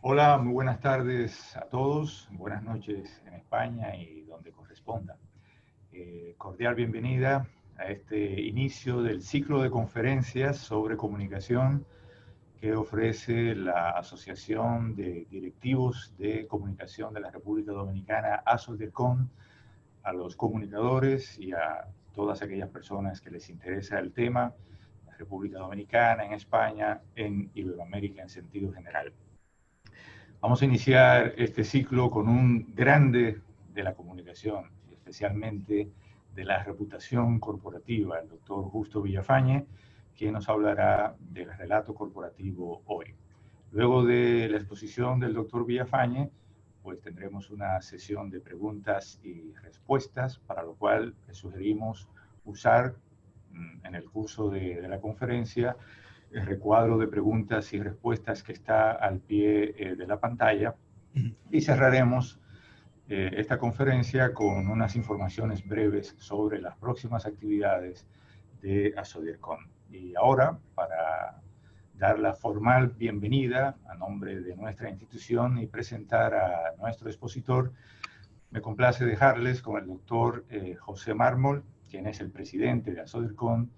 Hola, muy buenas tardes a todos, buenas noches en España y donde corresponda. Cordial bienvenida a este inicio del ciclo de conferencias sobre comunicación que ofrece la Asociación de Directivos de Comunicación de la República Dominicana, ASODIRCOM, a los comunicadores y a todas aquellas personas que les interesa el tema, en la República Dominicana, en España, en Iberoamérica en sentido general. Vamos a iniciar este ciclo con un grande de la comunicación, especialmente de la reputación corporativa, el doctor Justo Villafañe, quien nos hablará del relato corporativo hoy. Luego de la exposición del doctor Villafañe, pues tendremos una sesión de preguntas y respuestas, para lo cual les sugerimos usar en el curso de la conferencia el recuadro de preguntas y respuestas que está al pie de la pantalla, y cerraremos esta conferencia con unas informaciones breves sobre las próximas actividades de ASODIRCOM. Y ahora, para dar la formal bienvenida a nombre de nuestra institución y presentar a nuestro expositor, me complace dejarles con el doctor José Mármol, quien es el presidente de ASODIRCOM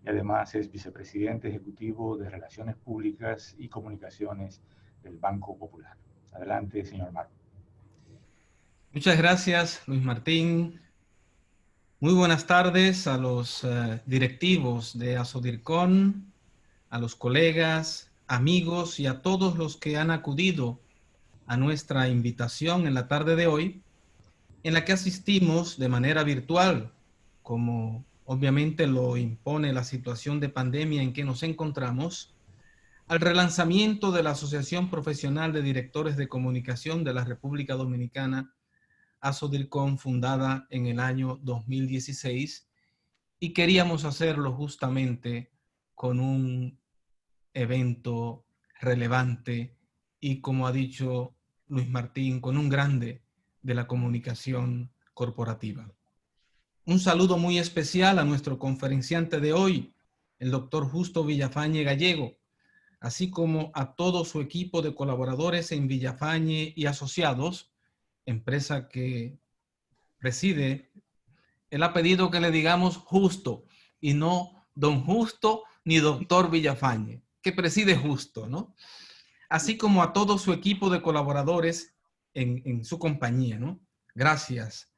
y además es vicepresidente ejecutivo de Relaciones Públicas y Comunicaciones del Banco Popular. Adelante, señor Mármol. Muchas gracias, Luis Martín. Muy buenas tardes a los directivos de ASODIRCOM, a los colegas, amigos y a todos los que han acudido a nuestra invitación en la tarde de hoy, en la que asistimos de manera virtual, como obviamente lo impone la situación de pandemia en que nos encontramos, al relanzamiento de la Asociación Profesional de Directores de Comunicación de la República Dominicana, ASODIRCOM, fundada en el año 2016, y queríamos hacerlo justamente con un evento relevante y, como ha dicho Luis Martín, con un grande de la comunicación corporativa. Un saludo muy especial a nuestro conferenciante de hoy, el doctor Justo Villafañe Gallego, así como a todo su equipo de colaboradores en Villafañe y Asociados, empresa que preside. Él ha pedido que le digamos Justo y no don Justo ni doctor Villafañe, que preside Justo, ¿no? Así como a todo su equipo de colaboradores en su compañía, ¿no? Gracias.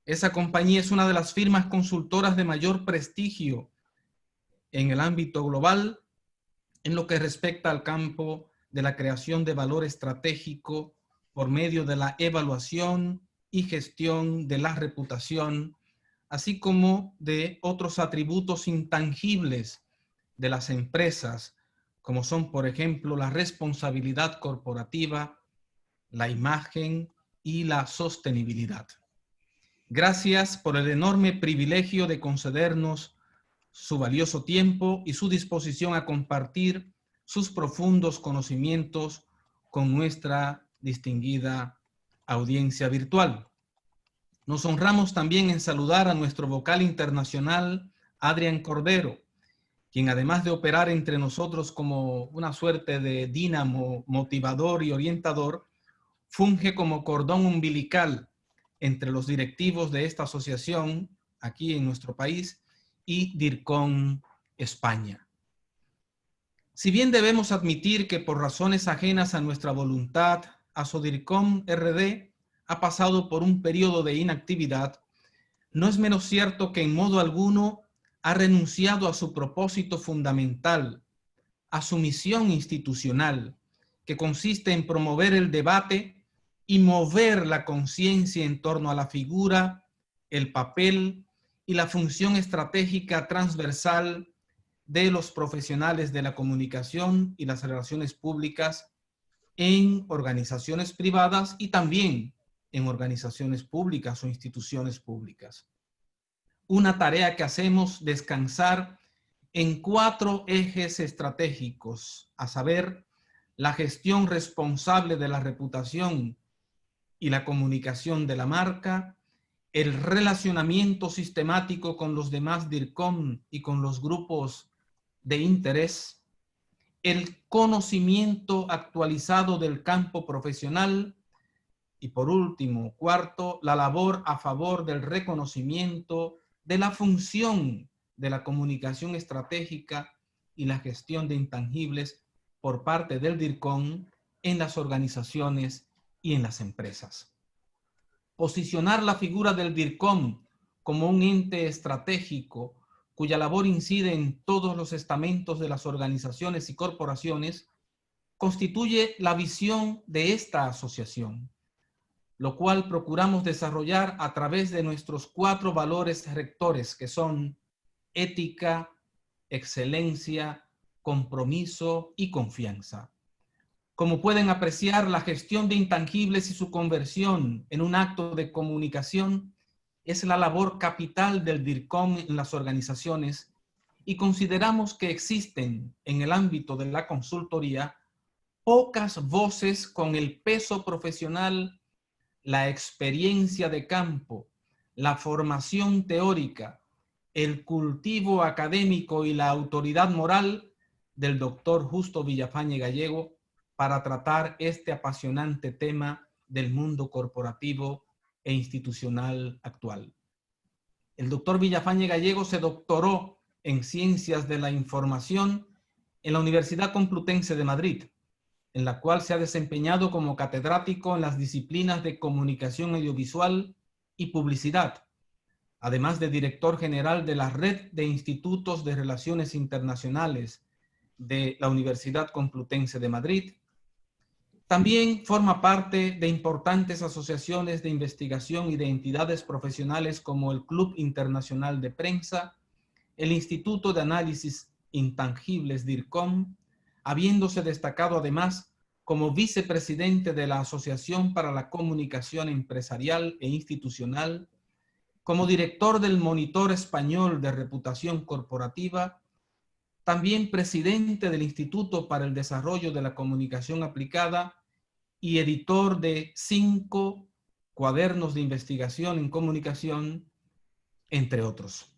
Esa compañía es una de las firmas consultoras de mayor prestigio en el ámbito global en lo que respecta al campo de la creación de valor estratégico por medio de la evaluación y gestión de la reputación, así como de otros atributos intangibles de las empresas, como son, por ejemplo, la responsabilidad corporativa, la imagen y la sostenibilidad. Gracias por el enorme privilegio de concedernos su valioso tiempo y su disposición a compartir sus profundos conocimientos con nuestra distinguida audiencia virtual. Nos honramos también en saludar a nuestro vocal internacional, Adrián Cordero, quien además de operar entre nosotros como una suerte de dínamo motivador y orientador, funge como cordón umbilical entre los directivos de esta asociación aquí en nuestro país y DIRCOM España. Si bien debemos admitir que por razones ajenas a nuestra voluntad, ASODIRCOM RD ha pasado por un periodo de inactividad, no es menos cierto que en modo alguno ha renunciado a su propósito fundamental, a su misión institucional, que consiste en promover el debate y mover la conciencia en torno a la figura, el papel y la función estratégica transversal de los profesionales de la comunicación y las relaciones públicas en organizaciones privadas y también en organizaciones públicas o instituciones públicas. Una tarea que hacemos descansar en 4 ejes estratégicos, a saber, la gestión responsable de la reputación y la comunicación de la marca, el relacionamiento sistemático con los demás DIRCOM y con los grupos de interés, el conocimiento actualizado del campo profesional y, por último, cuarto, la labor a favor del reconocimiento de la función de la comunicación estratégica y la gestión de intangibles por parte del DIRCOM en las organizaciones y en las empresas. Posicionar la figura del DIRCOM como un ente estratégico cuya labor incide en todos los estamentos de las organizaciones y corporaciones, constituye la visión de esta asociación, lo cual procuramos desarrollar a través de nuestros 4 valores rectores, que son ética, excelencia, compromiso y confianza. Como pueden apreciar, la gestión de intangibles y su conversión en un acto de comunicación es la labor capital del DIRCOM en las organizaciones, y consideramos que existen en el ámbito de la consultoría pocas voces con el peso profesional, la experiencia de campo, la formación teórica, el cultivo académico y la autoridad moral del doctor Justo Villafañe Gallego para tratar este apasionante tema del mundo corporativo e institucional actual. El doctor Villafañe Gallego se doctoró en Ciencias de la Información en la Universidad Complutense de Madrid, en la cual se ha desempeñado como catedrático en las disciplinas de comunicación audiovisual y publicidad, además de director general de la Red de Institutos de Relaciones Internacionales de la Universidad Complutense de Madrid. También forma parte de importantes asociaciones de investigación y de entidades profesionales como el Club Internacional de Prensa, el Instituto de Análisis Intangibles DIRCOM, habiéndose destacado además como vicepresidente de la Asociación para la Comunicación Empresarial e Institucional, como director del Monitor Español de Reputación Corporativa, también presidente del Instituto para el Desarrollo de la Comunicación Aplicada y editor de 5 cuadernos de investigación en comunicación, entre otros.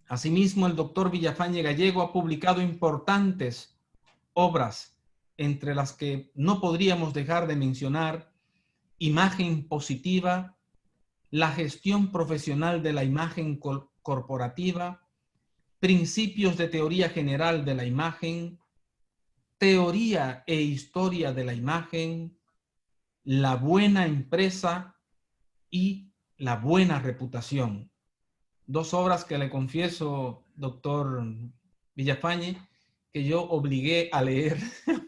Asimismo, el doctor Villafañe Gallego ha publicado importantes obras, entre las que no podríamos dejar de mencionar Imagen Positiva, La Gestión Profesional de la Imagen Corporativa, Principios de Teoría General de la Imagen, Teoría e Historia de la Imagen, La Buena Empresa y La Buena Reputación. 2 obras que le confieso, doctor Villafañe, que yo obligué a leer a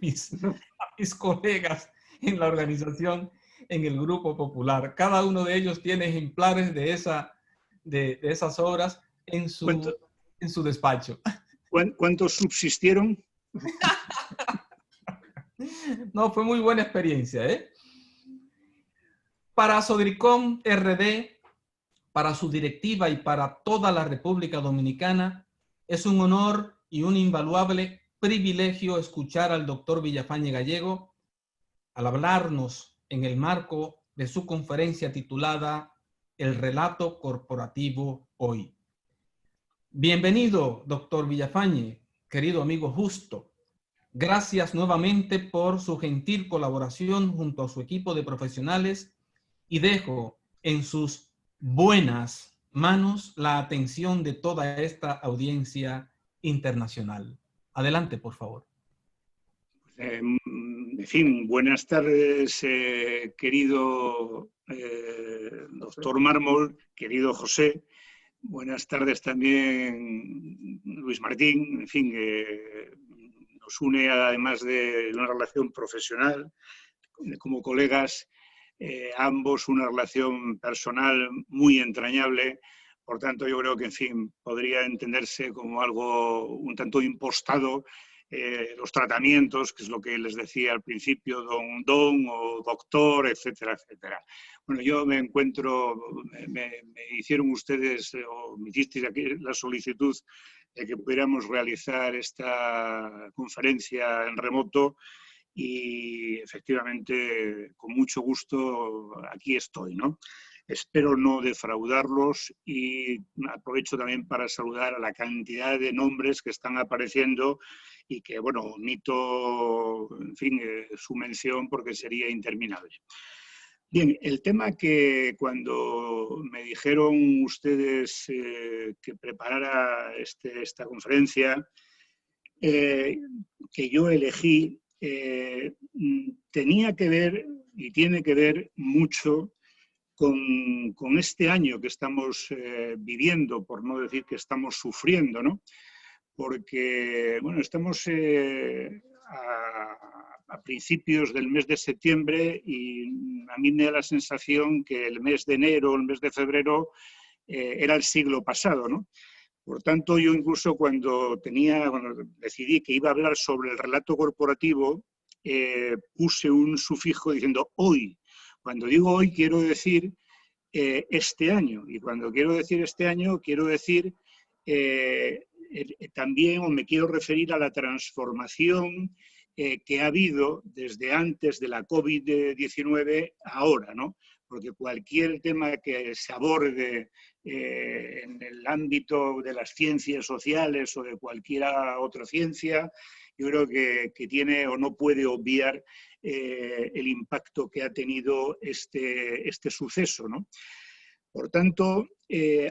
mis colegas en la organización, en el Grupo Popular. Cada uno de ellos tiene ejemplares de esas obras en su despacho. ¿Cuántos subsistieron? No, fue muy buena experiencia, ¿eh? Para Asodricom RD, para su directiva y para toda la República Dominicana, es un honor y un invaluable privilegio escuchar al doctor Villafañe Gallego al hablarnos en el marco de su conferencia titulada El relato corporativo hoy. Bienvenido, doctor Villafañe, querido amigo Justo. Gracias nuevamente por su gentil colaboración junto a su equipo de profesionales, y dejo en sus buenas manos la atención de toda esta audiencia internacional. Adelante, por favor. En fin, buenas tardes, querido doctor Mármol, querido José. Buenas tardes también, Luis Martín. En fin, nos une, además de una relación profesional, como colegas, ambos una relación personal muy entrañable. Por tanto, yo creo que, en fin, podría entenderse como algo un tanto impostado, los tratamientos, que es lo que les decía al principio, don o doctor, etcétera, etcétera. Bueno, yo me encuentro, me hicieron ustedes, o me hicisteis aquí la solicitud de que pudiéramos realizar esta conferencia en remoto, y efectivamente, con mucho gusto, aquí estoy, ¿no? Espero no defraudarlos, y aprovecho también para saludar a la cantidad de nombres que están apareciendo y que, bueno, omito, en fin, su mención porque sería interminable. Bien, el tema que cuando me dijeron ustedes que preparara esta conferencia, que yo elegí, tenía que ver y tiene que ver mucho con este año que estamos viviendo, por no decir que estamos sufriendo, ¿no? Porque, bueno, estamos a principios del mes de septiembre y a mí me da la sensación que el mes de enero, el mes de febrero, era el siglo pasado, ¿no? Por tanto, yo incluso cuando decidí que iba a hablar sobre el relato corporativo, puse un sufijo diciendo hoy. Cuando digo hoy, quiero decir este año. Y cuando quiero decir este año, quiero decir también, o me quiero referir a la transformación que ha habido desde antes de la COVID-19 ahora, ¿no? Porque cualquier tema que se aborde en el ámbito de las ciencias sociales o de cualquier otra ciencia, yo creo que tiene o no puede obviar el impacto que ha tenido este suceso, ¿no? Por tanto,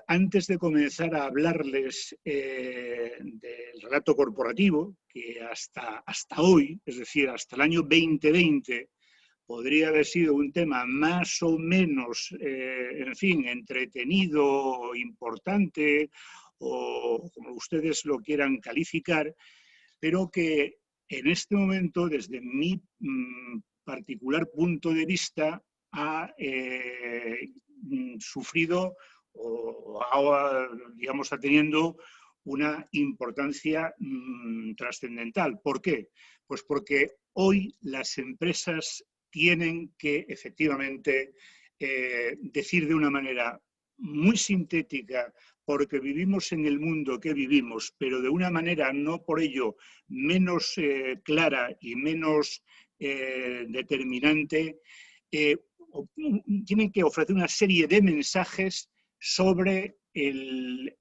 antes de comenzar a hablarles del relato corporativo, que hasta hoy, es decir, hasta el año 2020, podría haber sido un tema más o menos, en fin, entretenido, importante, o como ustedes lo quieran calificar, pero que en este momento, desde mi particular punto de vista, ha sufrido o ahora, digamos, teniendo una importancia trascendental. ¿Por qué? Pues porque hoy las empresas tienen que efectivamente decir de una manera muy sintética, porque vivimos en el mundo que vivimos, pero de una manera no por ello menos clara y menos determinante, tienen que ofrecer una serie de mensajes sobre el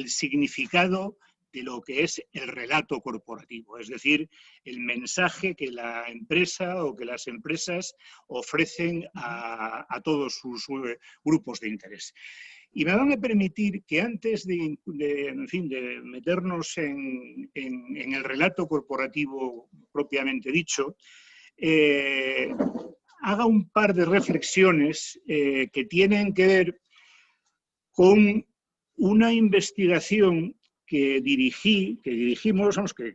significado de lo que es el relato corporativo, es decir, el mensaje que la empresa o que las empresas ofrecen a todos sus grupos de interés. Y me van a permitir que antes de meternos en el relato corporativo propiamente dicho, haga un par de reflexiones que tienen que ver con una investigación que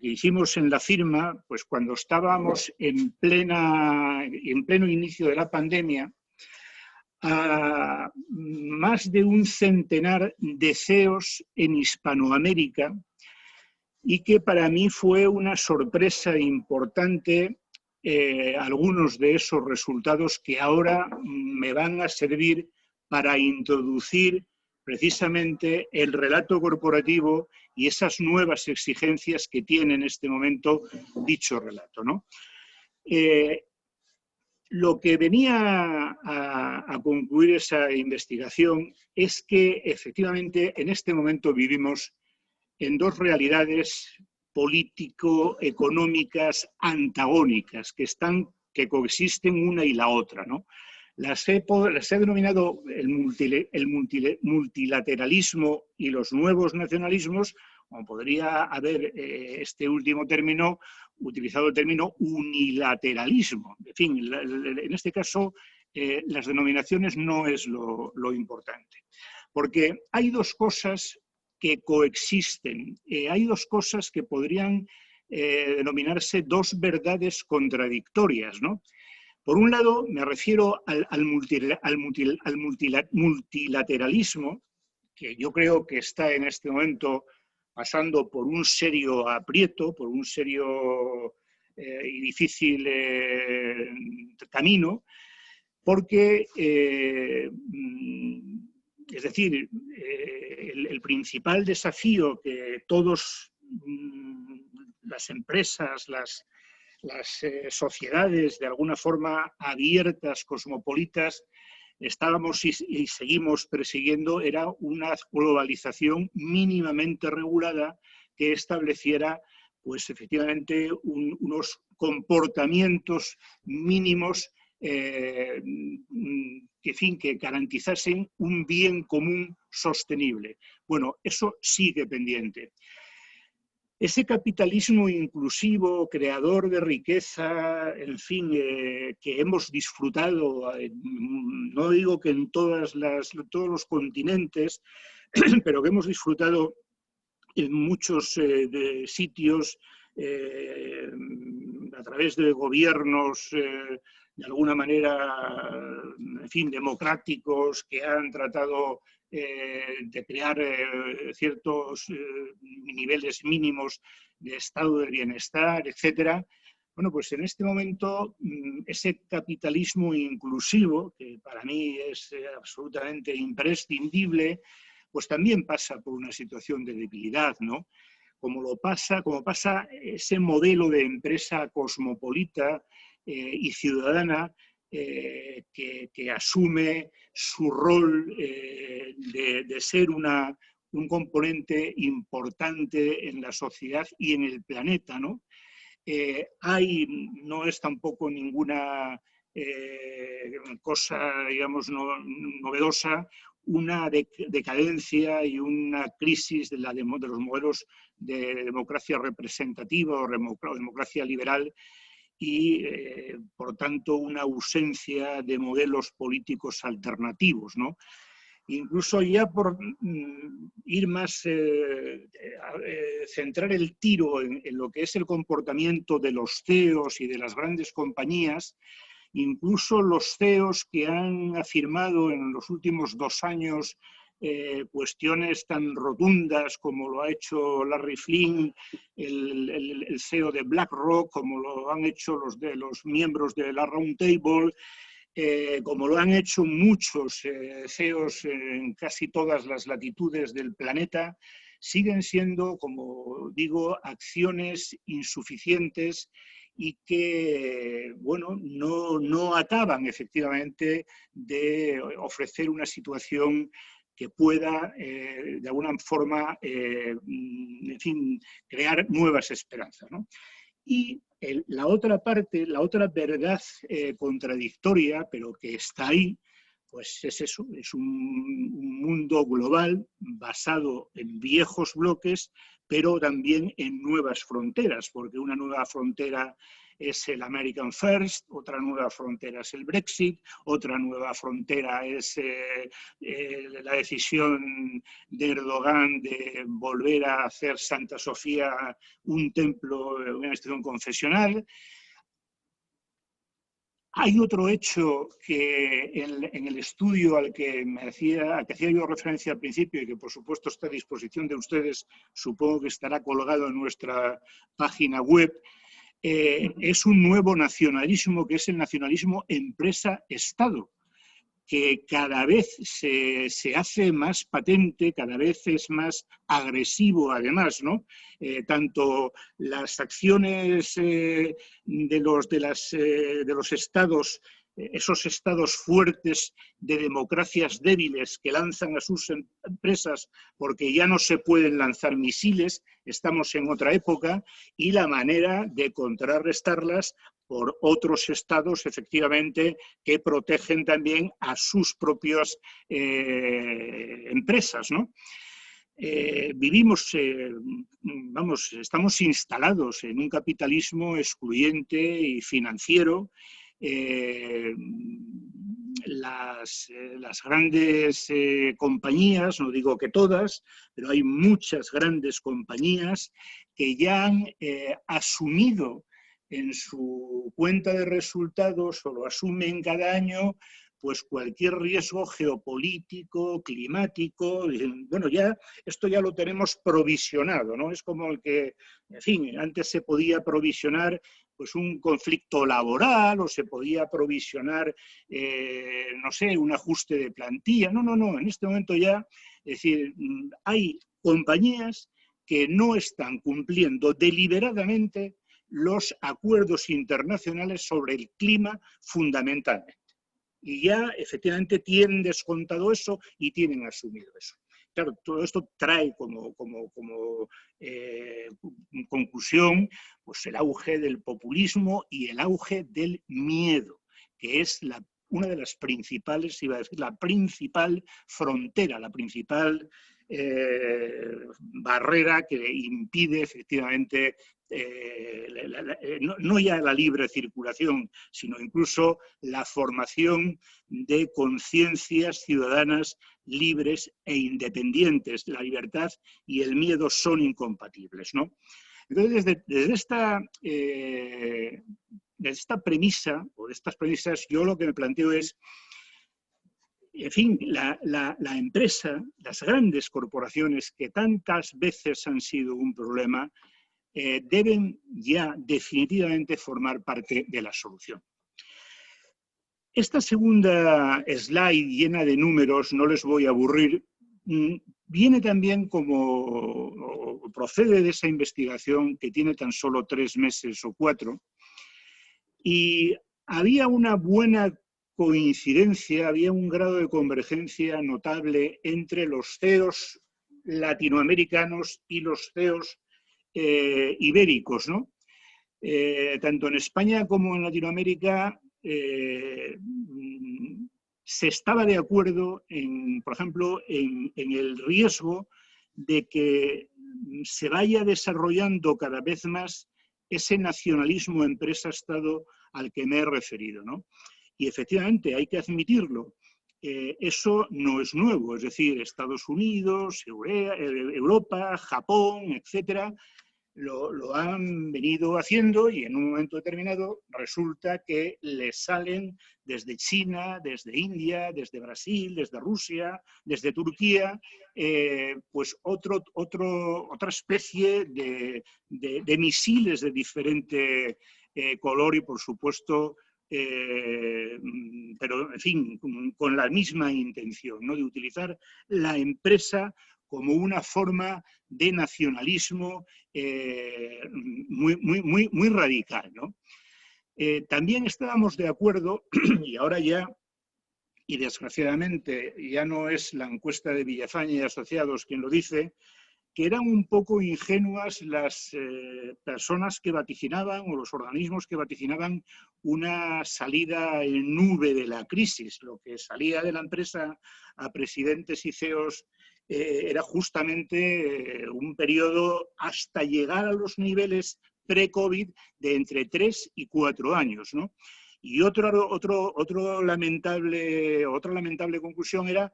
hicimos en la firma, pues cuando estábamos en pleno inicio de la pandemia, a más de un centenar de CEOs en Hispanoamérica, y que para mí fue una sorpresa importante algunos de esos resultados que ahora me van a servir para introducir precisamente el relato corporativo y esas nuevas exigencias que tiene en este momento dicho relato, ¿no? Lo que venía a concluir esa investigación es que efectivamente en este momento vivimos en dos realidades político-económicas antagónicas que coexisten una y la otra, ¿no? Las he denominado el multilateralismo y los nuevos nacionalismos, como podría haber este último término, utilizado el término unilateralismo. En fin, en este caso, las denominaciones no es lo importante, porque hay dos cosas que coexisten, hay dos cosas que podrían denominarse dos verdades contradictorias, ¿no? Por un lado, me refiero al multilateralismo, que yo creo que está en este momento pasando por un serio aprieto, por un serio y difícil camino, porque, es decir, el principal desafío que todas las empresas, las sociedades de alguna forma abiertas, cosmopolitas, estábamos y seguimos persiguiendo era una globalización mínimamente regulada que estableciera pues efectivamente unos comportamientos mínimos que garantizasen un bien común sostenible. Bueno, eso sigue pendiente. Ese capitalismo inclusivo, creador de riqueza, en fin, que hemos disfrutado, no digo que en todos los continentes, pero que hemos disfrutado en muchos sitios a través de gobiernos de alguna manera, en fin, democráticos, que han tratado de crear ciertos niveles mínimos de estado del bienestar, etcétera. Bueno, pues en este momento ese capitalismo inclusivo, que para mí es absolutamente imprescindible, pues también pasa por una situación de debilidad, ¿no? Como pasa ese modelo de empresa cosmopolita y ciudadana que asume su rol de ser un componente importante en la sociedad y en el planeta, ¿no? No es tampoco ninguna cosa, digamos, novedosa, una decadencia y una crisis de los modelos de democracia representativa o democracia liberal y, por tanto, una ausencia de modelos políticos alternativos, ¿no? Incluso ya por ir más, centrar el tiro en lo que es el comportamiento de los CEOs y de las grandes compañías, incluso los CEOs que han afirmado en los últimos 2 años cuestiones tan rotundas como lo ha hecho Larry Flynn, el CEO de BlackRock, como lo han hecho los miembros de la Round Table, como lo han hecho muchos CEOs en casi todas las latitudes del planeta, siguen siendo, como digo, acciones insuficientes y que, bueno, no acaban efectivamente de ofrecer una situación que pueda, de alguna forma, en fin, crear nuevas esperanzas, ¿no? Y la otra parte, la otra verdad contradictoria, pero que está ahí, pues es eso, es un mundo global basado en viejos bloques, pero también en nuevas fronteras, porque una nueva frontera es el American First, otra nueva frontera es el Brexit, otra nueva frontera es la decisión de Erdogan de volver a hacer Santa Sofía un templo, una institución confesional. Hay otro hecho que en el estudio al que hacía yo referencia al principio y que por supuesto está a disposición de ustedes, supongo que estará colgado en nuestra página web, es un nuevo nacionalismo que es el nacionalismo empresa-Estado, que cada vez se hace más patente, cada vez es más agresivo además, ¿no? Tanto las acciones de los estados, esos estados fuertes de democracias débiles que lanzan a sus empresas porque ya no se pueden lanzar misiles, estamos en otra época, y la manera de contrarrestarlas por otros estados, efectivamente, que protegen también a sus propias empresas, ¿no? Estamos instalados en un capitalismo excluyente y financiero. Las grandes compañías, no digo que todas, pero hay muchas grandes compañías que ya han asumido en su cuenta de resultados o lo asumen cada año, pues cualquier riesgo geopolítico, climático, bueno, esto ya lo tenemos provisionado, ¿no? Es como el que, en fin, antes se podía provisionar pues un conflicto laboral o se podía provisionar, no sé, un ajuste de plantilla. No, en este momento ya, es decir, hay compañías que no están cumpliendo deliberadamente los acuerdos internacionales sobre el clima fundamentalmente. Y ya efectivamente tienen descontado eso y tienen asumido eso. Claro, todo esto trae como conclusión pues, el auge del populismo y el auge del miedo, que es una de las principales, iba a decir, la principal frontera, la principal barrera que impide efectivamente no ya la libre circulación, sino incluso la formación de conciencias ciudadanas libres e independientes. La libertad y el miedo son incompatibles, ¿no? Entonces, desde esta premisa, o de estas premisas, yo lo que me planteo es, en fin, la empresa, las grandes corporaciones que tantas veces han sido un problema, deben ya definitivamente formar parte de la solución. Esta segunda slide llena de números, no les voy a aburrir, viene también como procede de esa investigación que tiene tan solo 3 meses o 4, y había una buena coincidencia, había un grado de convergencia notable entre los CEOs latinoamericanos y los CEOs ibéricos, ¿no? Tanto en España como en Latinoamérica se estaba de acuerdo, por ejemplo, en el riesgo de que se vaya desarrollando cada vez más ese nacionalismo empresa-Estado al que me he referido, ¿no? Y efectivamente hay que admitirlo. Eso no es nuevo, es decir, Estados Unidos, Europa, Japón, etcétera, lo han venido haciendo y en un momento determinado resulta que les salen desde China, desde India, desde Brasil, desde Rusia, desde Turquía, pues otra especie de misiles de diferente color y, por supuesto, pero, en fin, con la misma intención, ¿no? De utilizar la empresa como una forma de nacionalismo muy radical, ¿no? También estábamos de acuerdo, y ahora ya, y desgraciadamente ya no es la encuesta de Villafañe y Asociados quien lo dice, que eran un poco ingenuas las personas que vaticinaban, o los organismos que vaticinaban, una salida en nube de la crisis. Lo que salía de la empresa a presidentes y CEOs era justamente un periodo hasta llegar a los niveles pre-COVID de entre 3 y 4 años, ¿no? Y otra lamentable conclusión era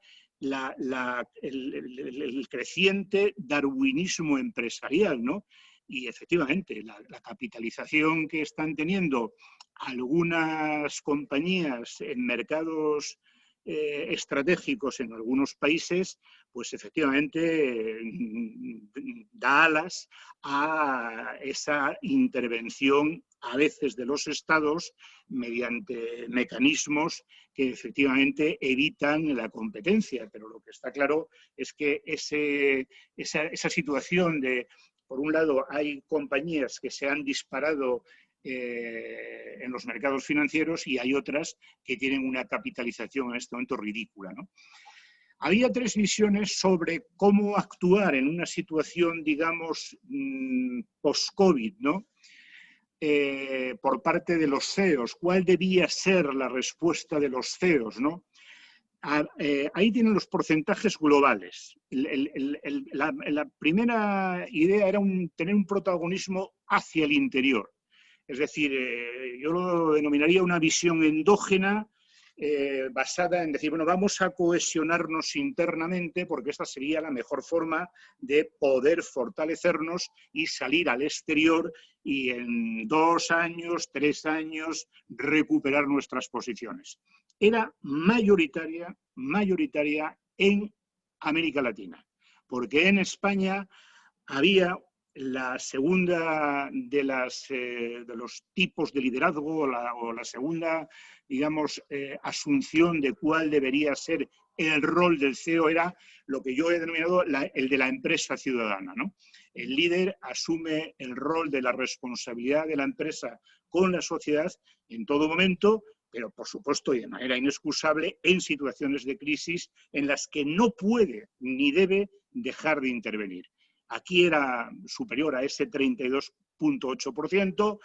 el creciente darwinismo empresarial, ¿no? Y efectivamente, la capitalización que están teniendo algunas compañías en mercados estratégicos en algunos países, pues efectivamente da alas a esa intervención a veces de los estados mediante mecanismos que efectivamente evitan la competencia. Pero lo que está claro es que esa situación de, por un lado, hay compañías que se han disparado en los mercados financieros y hay otras que tienen una capitalización en este momento ridícula, ¿no? Había 3 visiones sobre cómo actuar en una situación, digamos, post-COVID, ¿no? Por parte de los CEOs. ¿Cuál debía ser la respuesta de los CEOs, ¿no? Ahí tienen los porcentajes globales. La primera idea era tener un protagonismo hacia el interior. Es decir, yo lo denominaría una visión endógena basada en decir, bueno, vamos a cohesionarnos internamente porque esta sería la mejor forma de poder fortalecernos y salir al exterior y en 2 años, 3 años recuperar nuestras posiciones. Era mayoritaria en América Latina, porque en España había la segunda de los tipos de liderazgo o la segunda, digamos, asunción de cuál debería ser el rol del CEO era lo que yo he denominado el de la empresa ciudadana, ¿no? El líder asume el rol de la responsabilidad de la empresa con la sociedad en todo momento, pero por supuesto y de manera inexcusable en situaciones de crisis en las que no puede ni debe dejar de intervenir. Aquí era superior a ese 32,8%,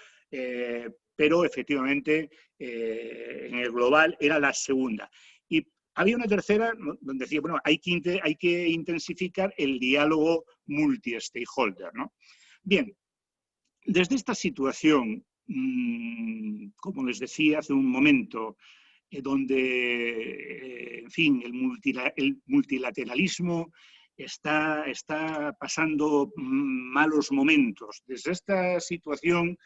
pero efectivamente en el global era la segunda. Y había una tercera donde decía, bueno, hay que intensificar el diálogo multi-stakeholder, ¿no? Bien, desde esta situación, como les decía hace un momento, donde, en fin, el multilateralismo está pasando malos momentos. Desde esta situación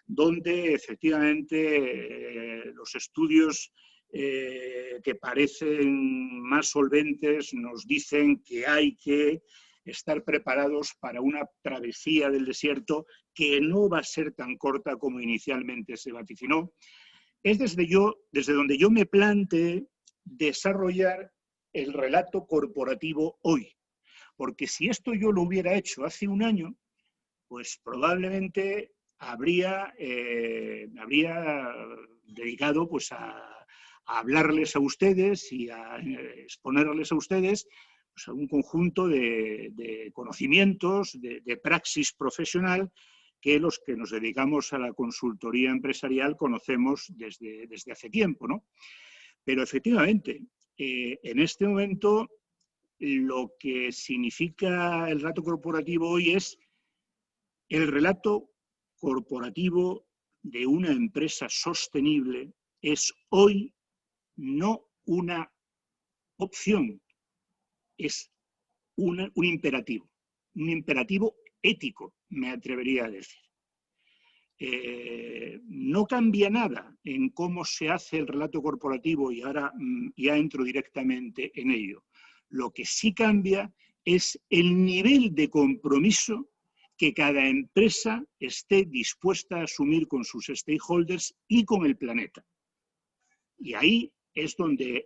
donde efectivamente los estudios que parecen más solventes nos dicen que hay que estar preparados para una travesía del desierto que no va a ser tan corta como inicialmente se vaticinó. Es desde donde yo me planteé desarrollar el relato corporativo hoy. Porque si esto yo lo hubiera hecho hace un año, pues probablemente me habría dedicado pues, a hablarles a ustedes y a exponerles a ustedes pues, a un conjunto de conocimientos, de praxis profesional que los que nos dedicamos a la consultoría empresarial conocemos desde hace tiempo, ¿no? Pero efectivamente, en este momento lo que significa el relato corporativo hoy es el relato corporativo de una empresa sostenible es hoy no una opción, es un imperativo ético, me atrevería a decir. No cambia nada en cómo se hace el relato corporativo y ahora ya entro directamente en ello. Lo que sí cambia es el nivel de compromiso que cada empresa esté dispuesta a asumir con sus stakeholders y con el planeta. Y ahí es donde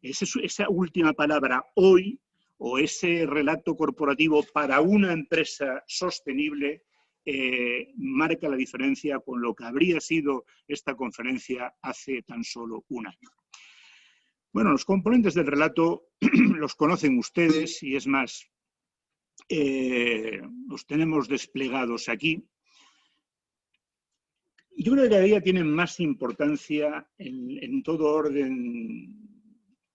esa última palabra hoy, o ese relato corporativo para una empresa sostenible, marca la diferencia con lo que habría sido esta conferencia hace tan solo un año. Bueno, los componentes del relato los conocen ustedes y es más, los tenemos desplegados aquí. Yo creo que cada día tienen más importancia en todo orden,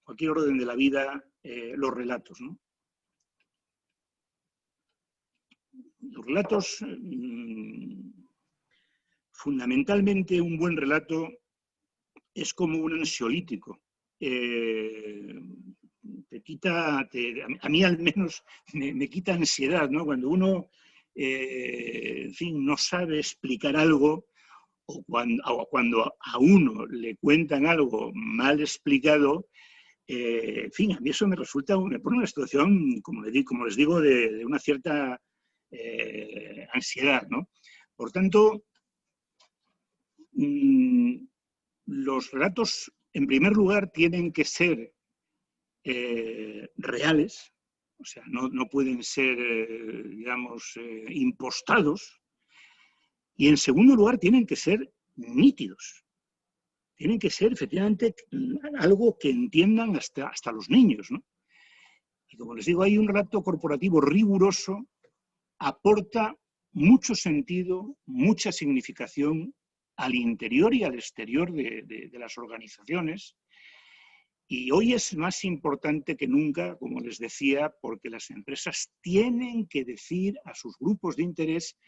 cualquier orden de la vida, los relatos, ¿no? Los relatos, fundamentalmente un buen relato es como un ansiolítico. A mí al menos me quita ansiedad, ¿no? Cuando uno, en fin, no sabe explicar algo o cuando a uno le cuentan algo mal explicado, en fin, a mí eso me pone una situación, como les digo, de una cierta ansiedad, ¿no? Por tanto, los relatos, en primer lugar, tienen que ser reales, o sea, no pueden ser, digamos, impostados, y en segundo lugar tienen que ser nítidos. Tienen que ser, efectivamente, algo que entiendan hasta los niños, ¿no? Y como les digo, hay un relato corporativo riguroso, aporta mucho sentido, mucha significación al interior y al exterior de las organizaciones. Y hoy es más importante que nunca, como les decía, porque las empresas tienen que decir a sus grupos de interés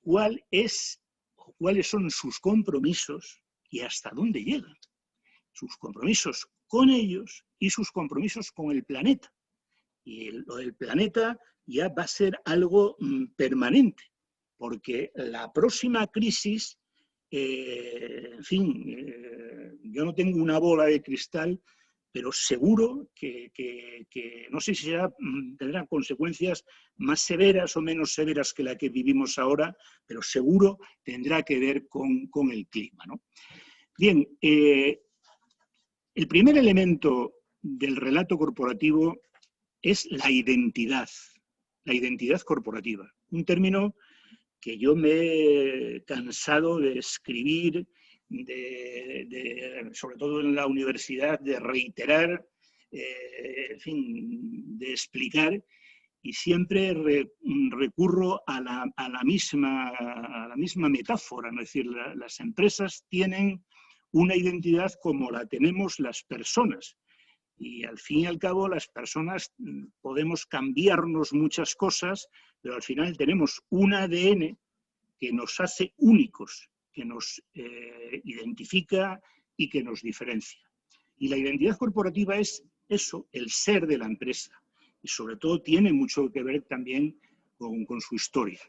cuáles son sus compromisos y hasta dónde llegan. Sus compromisos con ellos y sus compromisos con el planeta. Y lo del planeta ya va a ser algo permanente, porque la próxima crisis, en fin, yo no tengo una bola de cristal, pero seguro que no sé si tendrá consecuencias más severas o menos severas que la que vivimos ahora, pero seguro tendrá que ver con el clima, ¿no? Bien, el primer elemento del relato corporativo es la identidad corporativa, un término que yo me he cansado de escribir sobre todo en la universidad, de reiterar, en fin, de explicar, y siempre recurro a la misma metáfora, es decir, las empresas tienen una identidad como la tenemos las personas. Y al fin y al cabo las personas podemos cambiarnos muchas cosas, pero al final tenemos un ADN que nos hace únicos, que nos identifica y que nos diferencia. Y la identidad corporativa es eso, el ser de la empresa. Y sobre todo tiene mucho que ver también con su historia.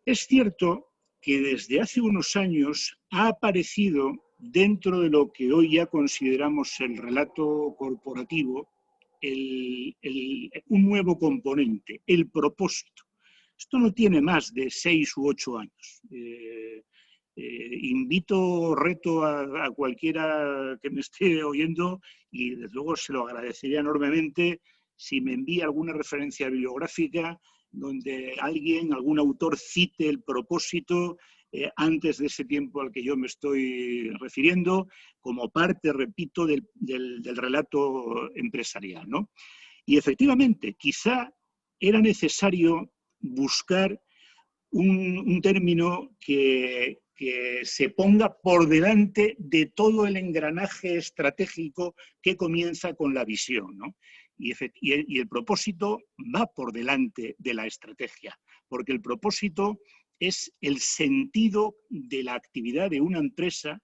Es cierto que desde hace unos años ha aparecido dentro de lo que hoy ya consideramos el relato corporativo un nuevo componente, el propósito. Esto no tiene más de 6 u 8 años. Reto a cualquiera que me esté oyendo y desde luego se lo agradecería enormemente si me envía alguna referencia bibliográfica donde algún autor cite el propósito antes de ese tiempo al que yo me estoy refiriendo, como parte, repito, del relato empresarial, ¿no? Y efectivamente, quizá era necesario buscar un término que se ponga por delante de todo el engranaje estratégico que comienza con la visión, ¿no? Y el propósito va por delante de la estrategia, porque el propósito es el sentido de la actividad de una empresa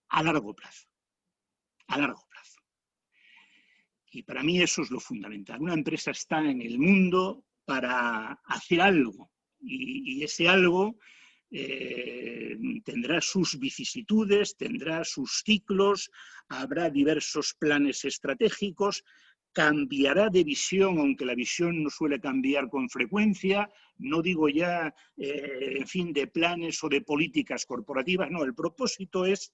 a largo plazo. A largo plazo. Y para mí eso es lo fundamental. Una empresa está en el mundo para hacer algo, y ese algo tendrá sus vicisitudes, tendrá sus ciclos, habrá diversos planes estratégicos, cambiará de visión, aunque la visión no suele cambiar con frecuencia, no digo ya, en fin, de planes o de políticas corporativas, no, el propósito es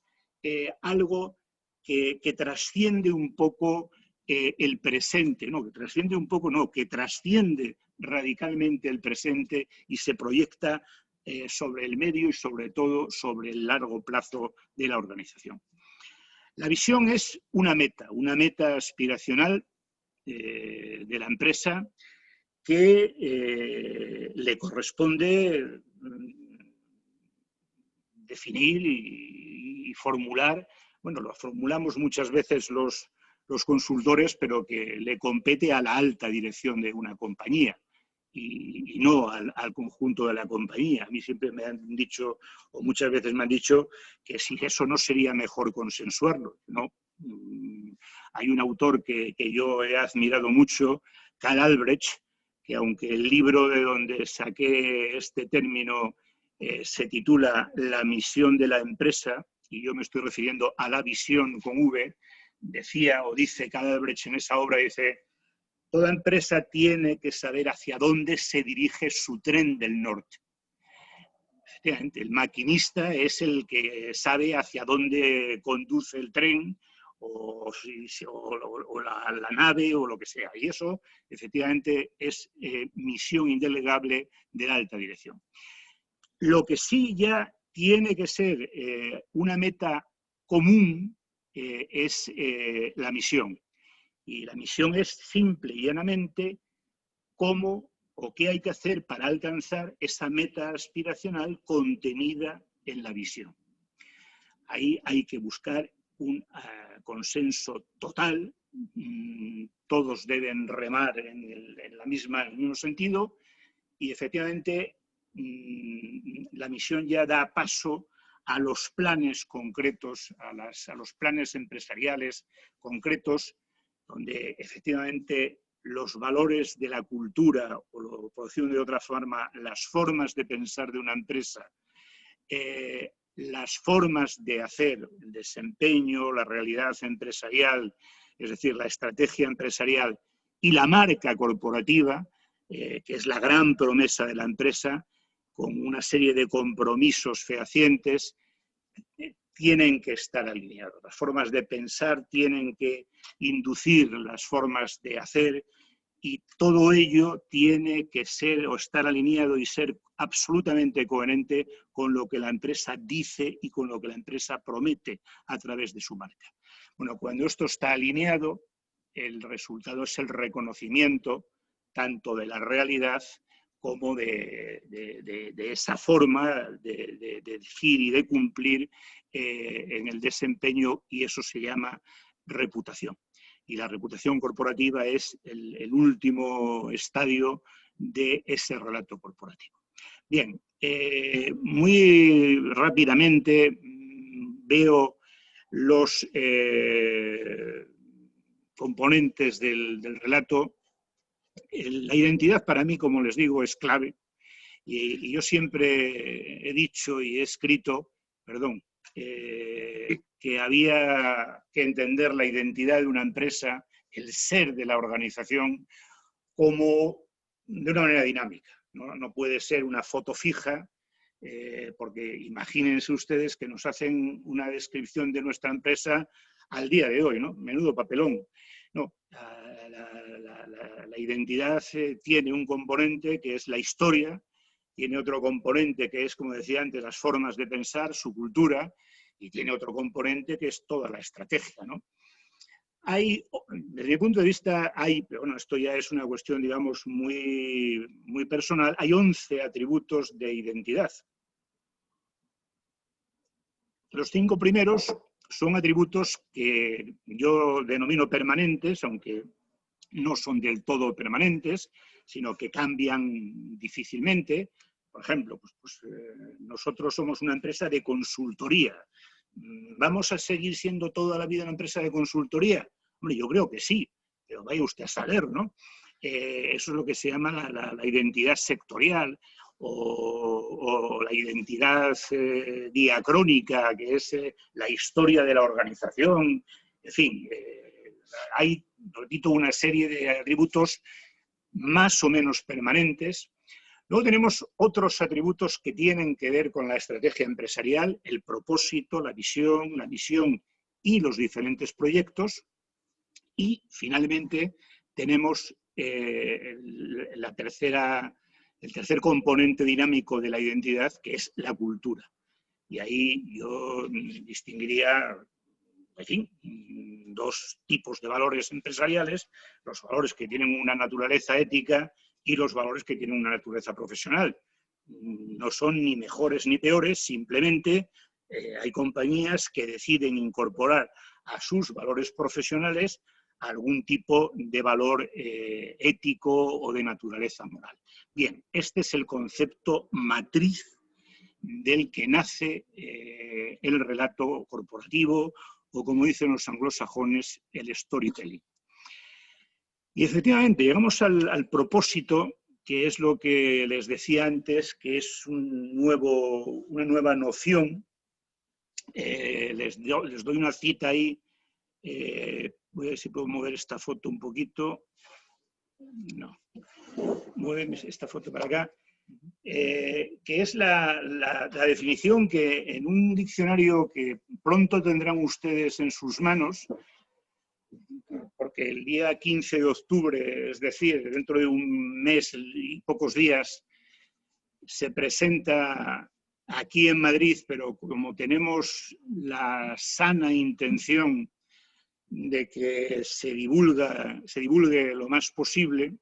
algo que trasciende un poco el presente, no, que trasciende un poco, no, que trasciende radicalmente el presente y se proyecta sobre el medio y sobre todo sobre el largo plazo de la organización. La visión es una meta aspiracional de la empresa que le corresponde definir y formular. Bueno, lo formulamos muchas veces los consultores, pero que le compete a la alta dirección de una compañía y no al conjunto de la compañía. A mí siempre me han dicho, o muchas veces me han dicho, que si eso no sería mejor consensuarlo, ¿no? Hay un autor que yo he admirado mucho, Karl Albrecht, que aunque el libro de donde saqué este término se titula La misión de la empresa, y yo me estoy refiriendo a la visión con V, decía o dice Karl Albrecht en esa obra, dice: toda empresa tiene que saber hacia dónde se dirige su tren del norte. Efectivamente, el maquinista es el que sabe hacia dónde conduce el tren o la nave o lo que sea. Y eso, efectivamente, es misión indelegable de la alta dirección. Lo que sí ya tiene que ser una meta común es la misión. Y la misión es simple y llanamente cómo o qué hay que hacer para alcanzar esa meta aspiracional contenida en la visión. Ahí hay que buscar un consenso total, todos deben remar en el mismo sentido y efectivamente la misión ya da paso a los planes concretos, a los planes empresariales concretos, donde efectivamente los valores de la cultura, o por decirlo de otra forma, las formas de pensar de una empresa, las formas de hacer, el desempeño, la realidad empresarial, es decir, la estrategia empresarial y la marca corporativa, que es la gran promesa de la empresa, con una serie de compromisos fehacientes, tienen que estar alineados. Las formas de pensar tienen que inducir las formas de hacer y todo ello tiene que ser o estar alineado y ser absolutamente coherente con lo que la empresa dice y con lo que la empresa promete a través de su marca. Bueno, cuando esto está alineado, el resultado es el reconocimiento tanto de la realidad como de esa forma de decir y de cumplir en el desempeño, y eso se llama reputación. Y la reputación corporativa es el último estadio de ese relato corporativo. Bien, muy rápidamente veo los componentes del relato. La identidad para mí, como les digo, es clave. Y yo siempre he dicho y he escrito, que había que entender la identidad de una empresa, el ser de la organización, como de una manera dinámica. No puede ser una foto fija, porque imagínense ustedes que nos hacen una descripción de nuestra empresa al día de hoy, ¿no? Menudo papelón. No, la identidad tiene un componente que es la historia, tiene otro componente que es, como decía antes, las formas de pensar, su cultura, y tiene otro componente que es toda la estrategia, ¿no? Desde mi punto de vista, pero bueno, esto ya es una cuestión, digamos, muy, muy personal, hay 11 atributos de identidad. Los 5 primeros son atributos que yo denomino permanentes, aunque no son del todo permanentes, sino que cambian difícilmente. Por ejemplo, nosotros somos una empresa de consultoría. ¿Vamos a seguir siendo toda la vida una empresa de consultoría? Hombre, yo creo que sí, pero vaya usted a saber, ¿no? Eso es lo que se llama la identidad sectorial o la identidad diacrónica, que es la historia de la organización. En fin, hay, repito, una serie de atributos más o menos permanentes. Luego tenemos otros atributos que tienen que ver con la estrategia empresarial, el propósito, la misión y los diferentes proyectos. Y finalmente tenemos el tercer componente dinámico de la identidad, que es la cultura. Y ahí yo distinguiría, en fin, 2 tipos de valores empresariales: los valores que tienen una naturaleza ética y los valores que tienen una naturaleza profesional. No son ni mejores ni peores, simplemente hay compañías que deciden incorporar a sus valores profesionales algún tipo de valor ético o de naturaleza moral. Bien, este es el concepto matriz del que nace el relato corporativo, o como dicen los anglosajones, el storytelling. Y efectivamente llegamos al propósito, que es lo que les decía antes, que es una nueva noción. Les doy una cita ahí. Voy a ver si puedo mover esta foto un poquito. No. Mueve esta foto para acá. Que es la definición que en un diccionario que pronto tendrán ustedes en sus manos, porque el día 15 de octubre, es decir, dentro de un mes y pocos días, se presenta aquí en Madrid, pero como tenemos la sana intención de que se divulgue lo más posible,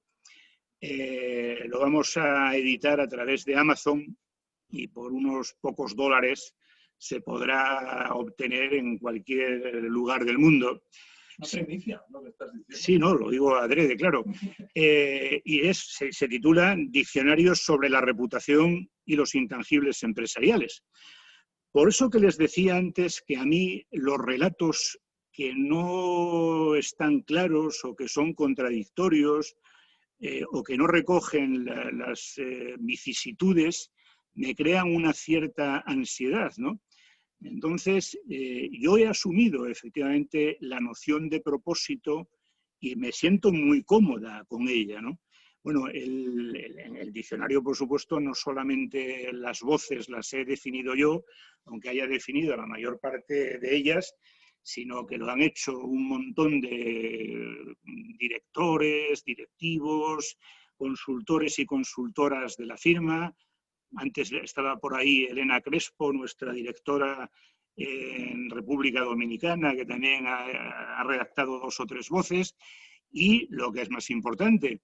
lo vamos a editar a través de Amazon y por unos pocos dólares se podrá obtener en cualquier lugar del mundo. Una primicia, ¿no? ¿Qué estás diciendo? Sí, no, lo digo adrede, claro. Y se titula Diccionarios sobre la reputación y los intangibles empresariales. Por eso que les decía antes que a mí los relatos que no están claros o que son contradictorios o que no recogen las vicisitudes me crean una cierta ansiedad, ¿no? Entonces, yo he asumido efectivamente la noción de propósito y me siento muy cómoda con ella, ¿no? Bueno, en el diccionario, por supuesto, no solamente las voces las he definido yo, aunque haya definido la mayor parte de ellas, sino que lo han hecho un montón de directores, directivos, consultores y consultoras de la firma. Antes estaba por ahí Elena Crespo, nuestra directora en República Dominicana, que también ha redactado 2 o 3 voces. Y lo que es más importante,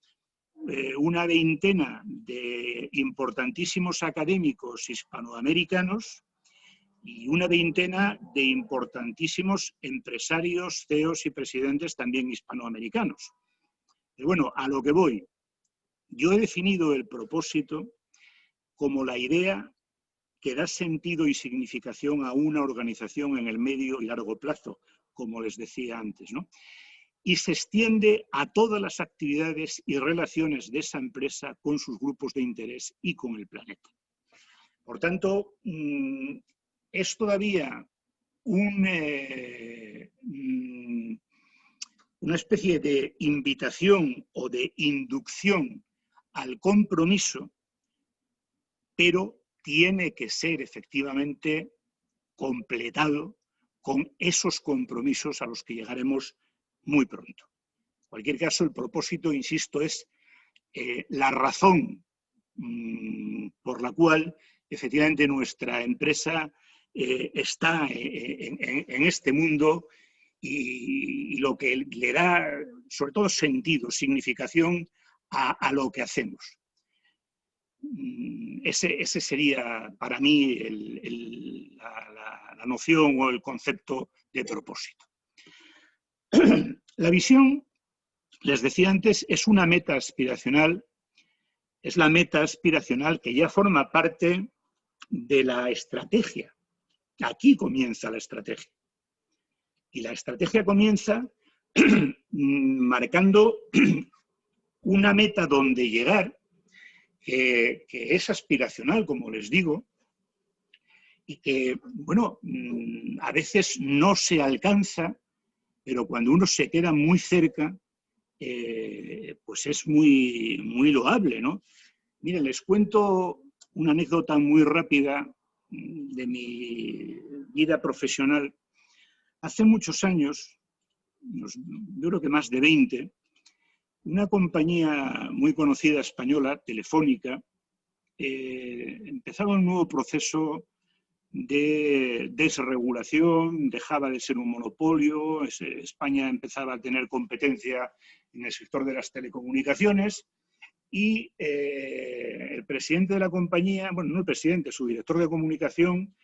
una veintena de importantísimos académicos hispanoamericanos y una veintena de importantísimos empresarios, CEOs y presidentes también hispanoamericanos. Pero bueno, a lo que voy. Yo he definido el propósito como la idea que da sentido y significación a una organización en el medio y largo plazo, como les decía antes, ¿no? Y se extiende a todas las actividades y relaciones de esa empresa con sus grupos de interés y con el planeta. Por tanto, es todavía una especie de invitación o de inducción al compromiso, pero tiene que ser efectivamente completado con esos compromisos a los que llegaremos muy pronto. En cualquier caso, el propósito, insisto, es la razón por la cual efectivamente nuestra empresa está en este mundo y lo que le da, sobre todo, sentido, significación a lo que hacemos. Ese sería para mí la noción o el concepto de propósito. La visión, les decía antes, es una meta aspiracional, es la meta aspiracional que ya forma parte de la estrategia. Aquí comienza la estrategia. Y la estrategia comienza marcando una meta donde llegar, que es aspiracional, como les digo, y que, bueno, a veces no se alcanza, pero cuando uno se queda muy cerca, pues es muy, muy loable, ¿no? Miren, les cuento una anécdota muy rápida de mi vida profesional. Hace muchos años, yo creo que más de 20, una compañía muy conocida española, Telefónica, empezaba un nuevo proceso de desregulación, dejaba de ser un monopolio, España empezaba a tener competencia en el sector de las telecomunicaciones y el presidente de la compañía, bueno, no el presidente, su director de comunicación,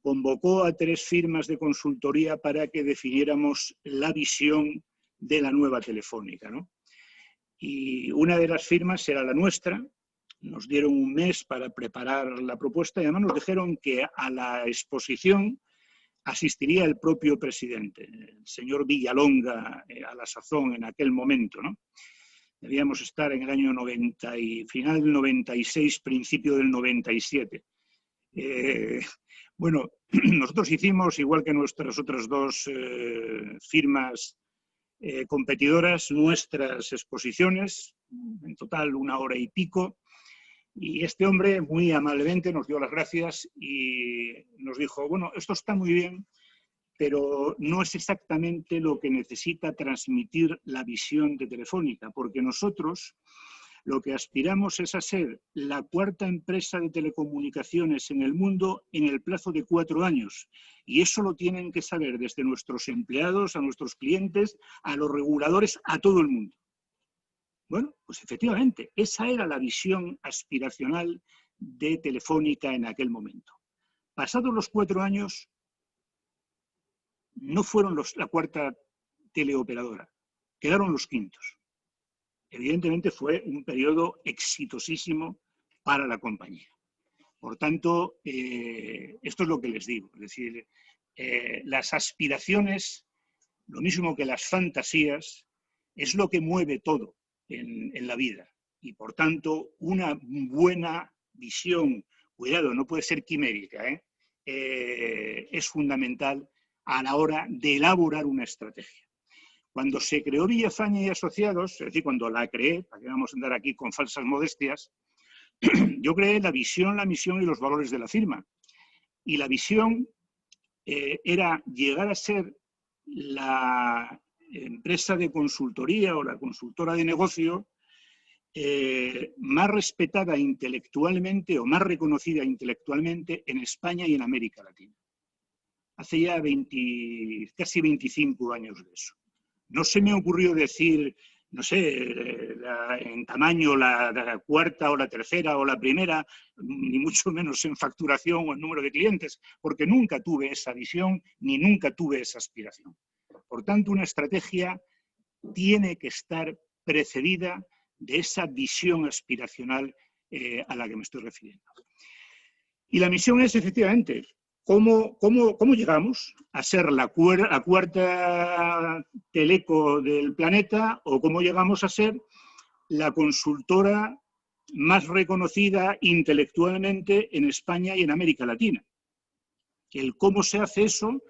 convocó a 3 firmas de consultoría para que definiéramos la visión de la nueva Telefónica, ¿no? Y una de las firmas era la nuestra. Nos dieron un mes para preparar la propuesta y además nos dijeron que a la exposición asistiría el propio presidente, el señor Villalonga, a la sazón en aquel momento, ¿no? Debíamos estar en el año 90 y final del 96, principio del 97. Bueno, nosotros hicimos, igual que nuestras otras 2 firmas competidoras, nuestras exposiciones, en total 1 hora y pico, y este hombre muy amablemente nos dio las gracias y nos dijo, bueno, esto está muy bien, pero no es exactamente lo que necesita transmitir la visión de Telefónica, porque nosotros lo que aspiramos es a ser la 4ª empresa de telecomunicaciones en el mundo en el plazo de 4 años. Y eso lo tienen que saber desde nuestros empleados, a nuestros clientes, a los reguladores, a todo el mundo. Bueno, pues efectivamente, esa era la visión aspiracional de Telefónica en aquel momento. Pasados los 4 años, no fueron la 4ª teleoperadora, quedaron los 5º. Evidentemente fue un periodo exitosísimo para la compañía. Por tanto, esto es lo que les digo. Es decir, las aspiraciones, lo mismo que las fantasías, es lo que mueve todo en la vida. Y por tanto, una buena visión, cuidado, no puede ser quimérica, es fundamental a la hora de elaborar una estrategia. Cuando se creó Villafañe y Asociados, es decir, cuando la creé, para que vamos a andar aquí con falsas modestias, yo creé la visión, la misión y los valores de la firma. Y la visión era llegar a ser la empresa de consultoría o la consultora de negocio más respetada intelectualmente o más reconocida intelectualmente en España y en América Latina. Hace ya casi 25 años de eso. No se me ocurrió decir, no sé, en tamaño la cuarta o la tercera o la primera, ni mucho menos en facturación o en número de clientes, porque nunca tuve esa visión ni nunca tuve esa aspiración. Por tanto, una estrategia tiene que estar precedida de esa visión aspiracional a la que me estoy refiriendo. Y la misión es, efectivamente, ¿cómo llegamos a ser la cuarta teleco del planeta o cómo llegamos a ser la consultora más reconocida intelectualmente en España y en América Latina? El cómo se hace eso,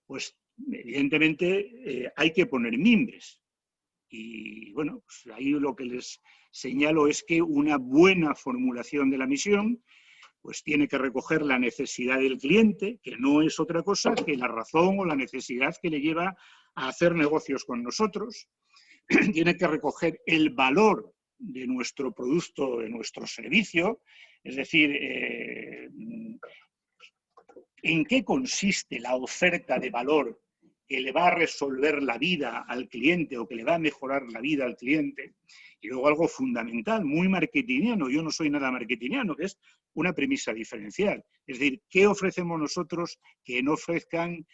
pues evidentemente hay que poner mimbres. Y bueno, pues ahí lo que les señalo es que una buena formulación de la misión pues tiene que recoger la necesidad del cliente, que no es otra cosa que la razón o la necesidad que le lleva a hacer negocios con nosotros. Tiene que recoger el valor de nuestro producto, de nuestro servicio, es decir, en qué consiste la oferta de valor que le va a resolver la vida al cliente o que le va a mejorar la vida al cliente. Y luego algo fundamental, muy marketingiano, yo no soy nada marketingiano, que es una premisa diferencial. Es decir, ¿qué ofrecemos nosotros que no ofrezcan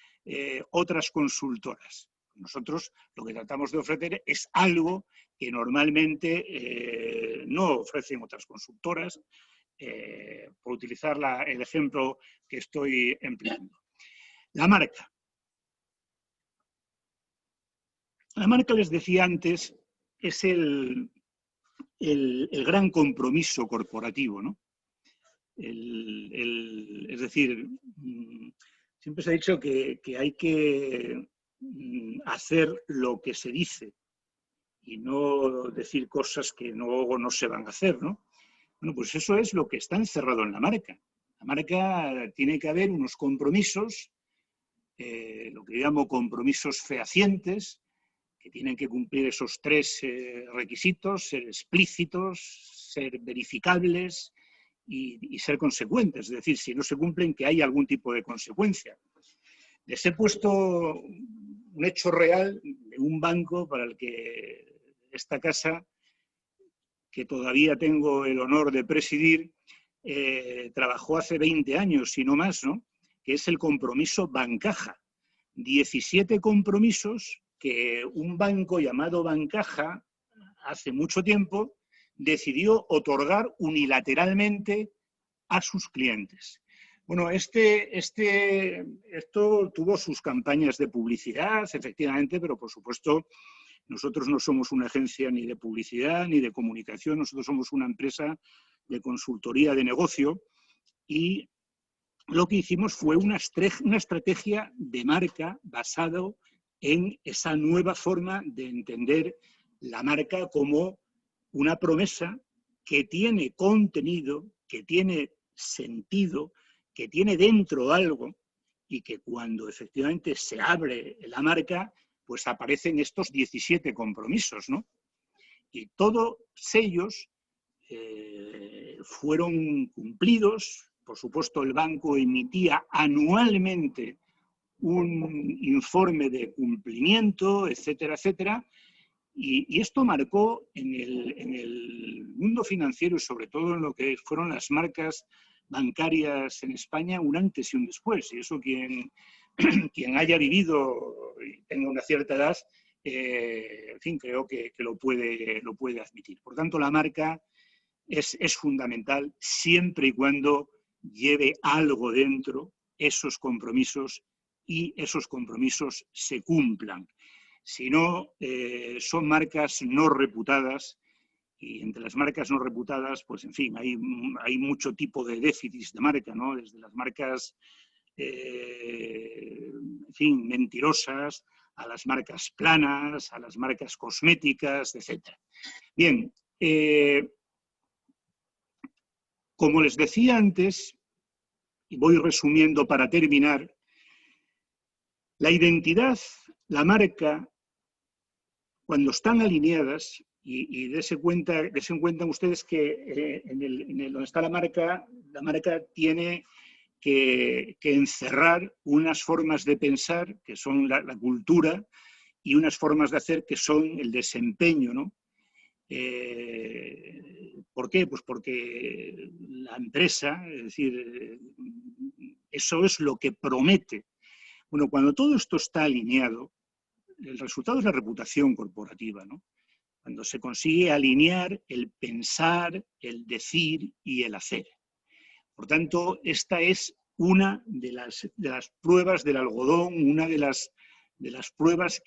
otras consultoras? Nosotros lo que tratamos de ofrecer es algo que normalmente no ofrecen otras consultoras, por utilizar el ejemplo que estoy empleando. La marca. La marca, les decía antes, es el gran compromiso corporativo, ¿no? Es decir, siempre se ha dicho que hay que hacer lo que se dice y no decir cosas que luego no se van a hacer, ¿no? Bueno, pues eso es lo que está encerrado en la marca. La marca tiene que haber unos compromisos, lo que llamo compromisos fehacientes, que tienen que cumplir esos tres requisitos: ser explícitos, ser verificables y ser consecuentes. Es decir, si no se cumplen, que haya algún tipo de consecuencia. Les he puesto un hecho real de un banco para el que esta casa, que todavía tengo el honor de presidir, trabajó hace 20 años, si no más, ¿no? Que es el compromiso Bancaja. 17 compromisos que un banco llamado Bancaja, hace mucho tiempo, decidió otorgar unilateralmente a sus clientes. Bueno, esto tuvo sus campañas de publicidad, efectivamente, pero por supuesto nosotros no somos una agencia ni de publicidad ni de comunicación, nosotros somos una empresa de consultoría de negocio y lo que hicimos fue una estrategia de marca basado en esa nueva forma de entender la marca como una promesa que tiene contenido, que tiene sentido, que tiene dentro algo y que cuando efectivamente se abre la marca, pues aparecen estos 17 compromisos, ¿no? Y todos ellos fueron cumplidos. Por supuesto, el banco emitía anualmente un informe de cumplimiento, etcétera, etcétera, y esto marcó en el mundo financiero y sobre todo en lo que fueron las marcas bancarias en España un antes y un después. Y eso quien haya vivido y tenga una cierta edad, en fin, creo que lo puede admitir. Por tanto, la marca es fundamental siempre y cuando lleve algo dentro esos compromisos y esos compromisos se cumplan. Si no, son marcas no reputadas y entre las marcas no reputadas, pues en fin, hay mucho tipo de déficits de marca, ¿no? Desde las marcas, en fin, mentirosas, a las marcas planas, a las marcas cosméticas, etc. Bien, como les decía antes, y voy resumiendo para terminar, la identidad la marca, cuando están alineadas, y desen cuenta ustedes que donde está la marca tiene que encerrar unas formas de pensar, que son la cultura, y unas formas de hacer, que son el desempeño, ¿no? ¿Por qué? Pues porque la empresa, es decir, eso es lo que promete. Bueno, cuando todo esto está alineado, el resultado es la reputación corporativa, ¿no? Cuando se consigue alinear el pensar, el decir y el hacer. Por tanto, esta es una de las pruebas del algodón, una de las pruebas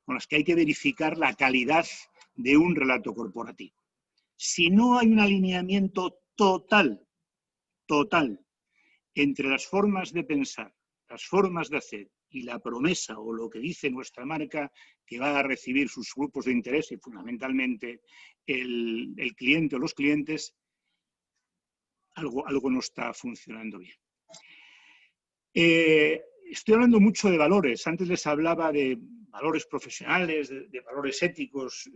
con las que hay que verificar la calidad de un relato corporativo. Si no hay un alineamiento total entre las formas de pensar, las formas de hacer y la promesa o lo que dice nuestra marca que va a recibir sus grupos de interés y fundamentalmente el cliente o los clientes, algo no está funcionando bien. Estoy hablando mucho de valores. Antes les hablaba de valores profesionales, de valores éticos.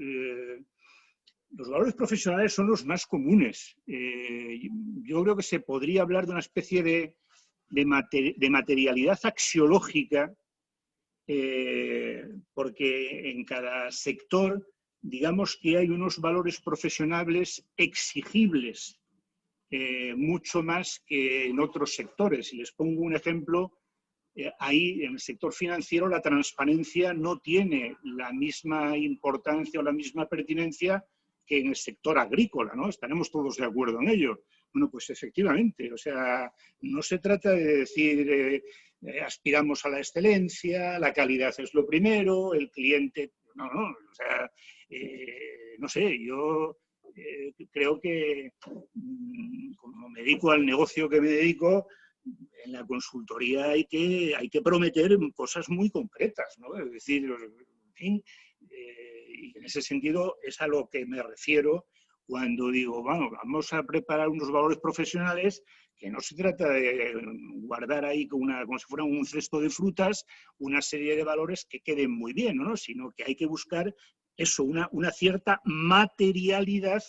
Los valores profesionales son los más comunes. Yo creo que se podría hablar de una especie de materialidad axiológica, porque en cada sector, digamos que hay unos valores profesionales exigibles, mucho más que en otros sectores. Si les pongo un ejemplo, ahí en el sector financiero la transparencia no tiene la misma importancia o la misma pertinencia que en el sector agrícola, ¿no? Estaremos todos de acuerdo en ello. Bueno, pues efectivamente, o sea, no se trata de decir aspiramos a la excelencia, la calidad es lo primero, el cliente, no, o sea, no sé, yo creo que como me dedico al negocio que me dedico, en la consultoría hay que prometer cosas muy concretas, ¿no? Es decir, en fin, y en ese sentido es a lo que me refiero cuando digo, vamos a preparar unos valores profesionales, que no se trata de guardar ahí como si fuera un cesto de frutas una serie de valores que queden muy bien, ¿no? Sino que hay que buscar eso, una cierta materialidad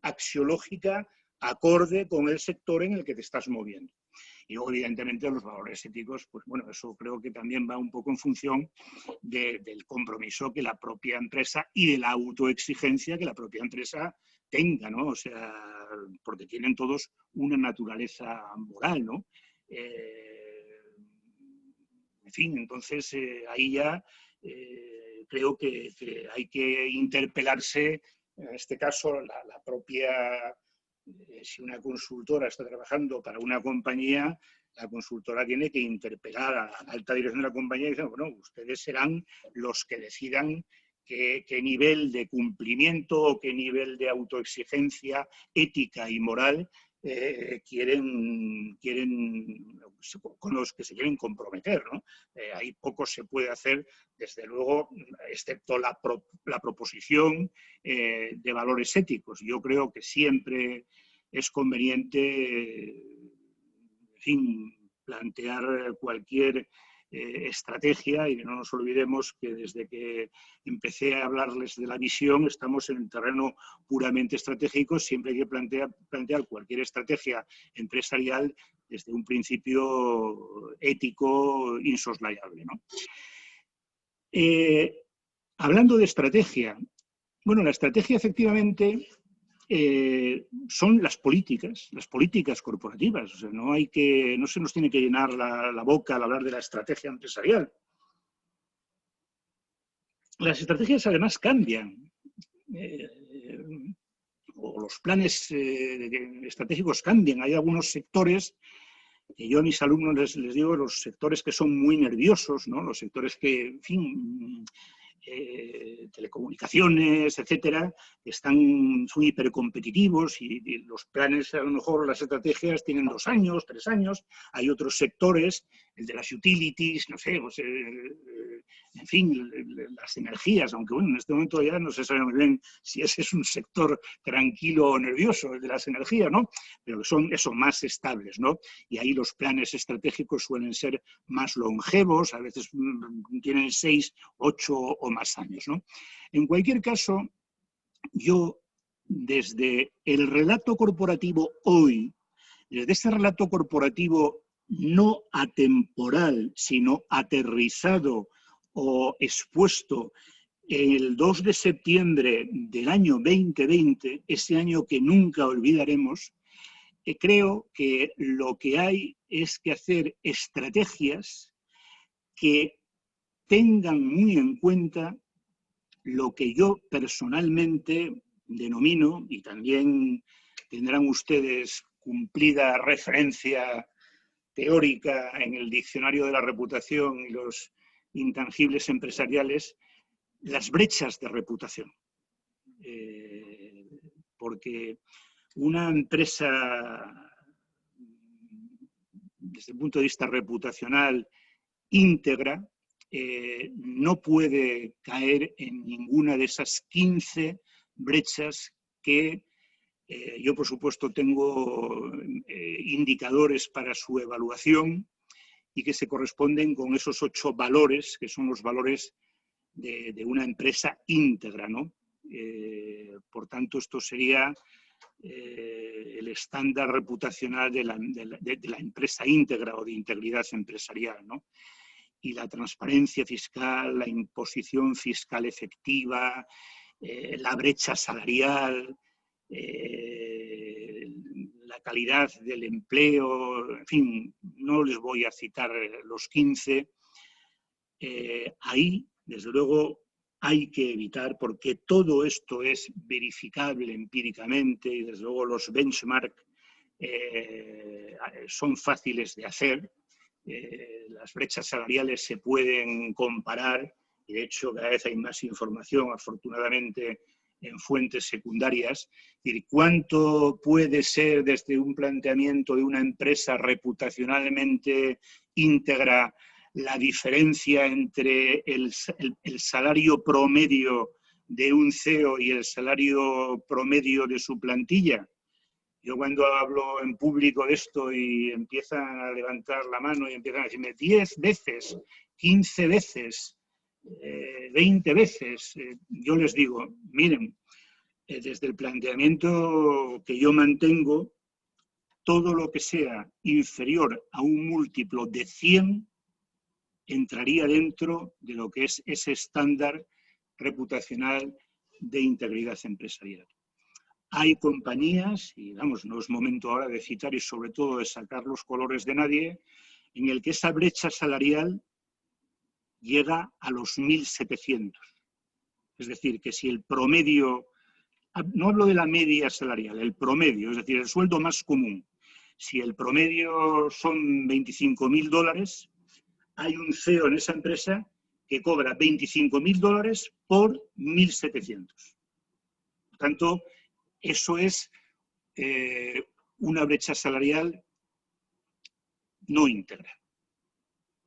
axiológica acorde con el sector en el que te estás moviendo. Y luego, evidentemente, los valores éticos, pues bueno, eso creo que también va un poco en función del compromiso que la propia empresa y de la autoexigencia que la propia empresa tenga, ¿no? O sea, porque tienen todos una naturaleza moral, ¿no? En fin, entonces ahí ya creo que hay que interpelarse, en este caso, la propia... Si una consultora está trabajando para una compañía, la consultora tiene que interpelar a la alta dirección de la compañía y decir, bueno, ustedes serán los que decidan qué nivel de cumplimiento o qué nivel de autoexigencia ética y moral con los que se quieren comprometer, ¿no? Ahí poco se puede hacer, desde luego, excepto la proposición de valores éticos. Yo creo que siempre es conveniente, en fin, plantear cualquier estrategia, y no nos olvidemos que desde que empecé a hablarles de la visión estamos en el terreno puramente estratégico. Siempre hay que plantear cualquier estrategia empresarial desde un principio ético insoslayable, ¿no? Hablando de estrategia, bueno, la estrategia efectivamente son las políticas corporativas. O sea, no se nos tiene que llenar la boca al hablar de la estrategia empresarial. Las estrategias además cambian. O los planes estratégicos cambian. Hay algunos sectores que yo a mis alumnos les digo, los sectores que son muy nerviosos, ¿no? Los sectores que, en fin, telecomunicaciones, etcétera, son hipercompetitivos y los planes, a lo mejor las estrategias tienen 2 años, 3 años. Hay otros sectores, el de las utilities, no sé, pues, en fin, las energías, aunque bueno, en este momento ya no se sabe muy bien si ese es un sector tranquilo o nervioso, el de las energías, ¿no? Pero que son eso, más estables, ¿no? Y ahí los planes estratégicos suelen ser más longevos, a veces tienen 6, 8 o más años, ¿no? En cualquier caso, yo, desde el relato corporativo hoy, desde ese relato corporativo no atemporal, sino aterrizado o expuesto el 2 de septiembre del año 2020, ese año que nunca olvidaremos, creo que lo que hay es que hacer estrategias que tengan muy en cuenta lo que yo personalmente denomino, y también tendrán ustedes cumplida referencia teórica en el diccionario de la reputación y los intangibles empresariales, las brechas de reputación. Porque una empresa, desde el punto de vista reputacional, íntegra, no puede caer en ninguna de esas 15 brechas que yo, por supuesto, tengo indicadores para su evaluación y que se corresponden con esos 8 valores, que son los valores de una empresa íntegra, ¿no? Por tanto, esto sería el estándar reputacional de la empresa íntegra o de integridad empresarial, ¿no? Y la transparencia fiscal, la imposición fiscal efectiva, la brecha salarial, la calidad del empleo, en fin, no les voy a citar los 15. Ahí, desde luego, hay que evitar, porque todo esto es verificable empíricamente y desde luego los benchmarks son fáciles de hacer. Las brechas salariales se pueden comparar y de hecho cada vez hay más información, afortunadamente, en fuentes secundarias. Es decir, ¿cuánto puede ser desde un planteamiento de una empresa reputacionalmente íntegra la diferencia entre el salario promedio de un CEO y el salario promedio de su plantilla? Yo cuando hablo en público de esto y empiezan a levantar la mano y empiezan a decirme 10 veces, 15 veces, 20 veces, yo les digo, miren, desde el planteamiento que yo mantengo, todo lo que sea inferior a un múltiplo de 100 entraría dentro de lo que es ese estándar reputacional de integridad empresarial. Hay compañías, y vamos, no es momento ahora de citar y sobre todo de sacar los colores de nadie, en el que esa brecha salarial llega a los 1.700. Es decir, que si el promedio, no hablo de la media salarial, el promedio, es decir, el sueldo más común, si el promedio son $25.000, hay un CEO en esa empresa que cobra $25.000 por 1.700. Por tanto, eso es una brecha salarial no íntegra.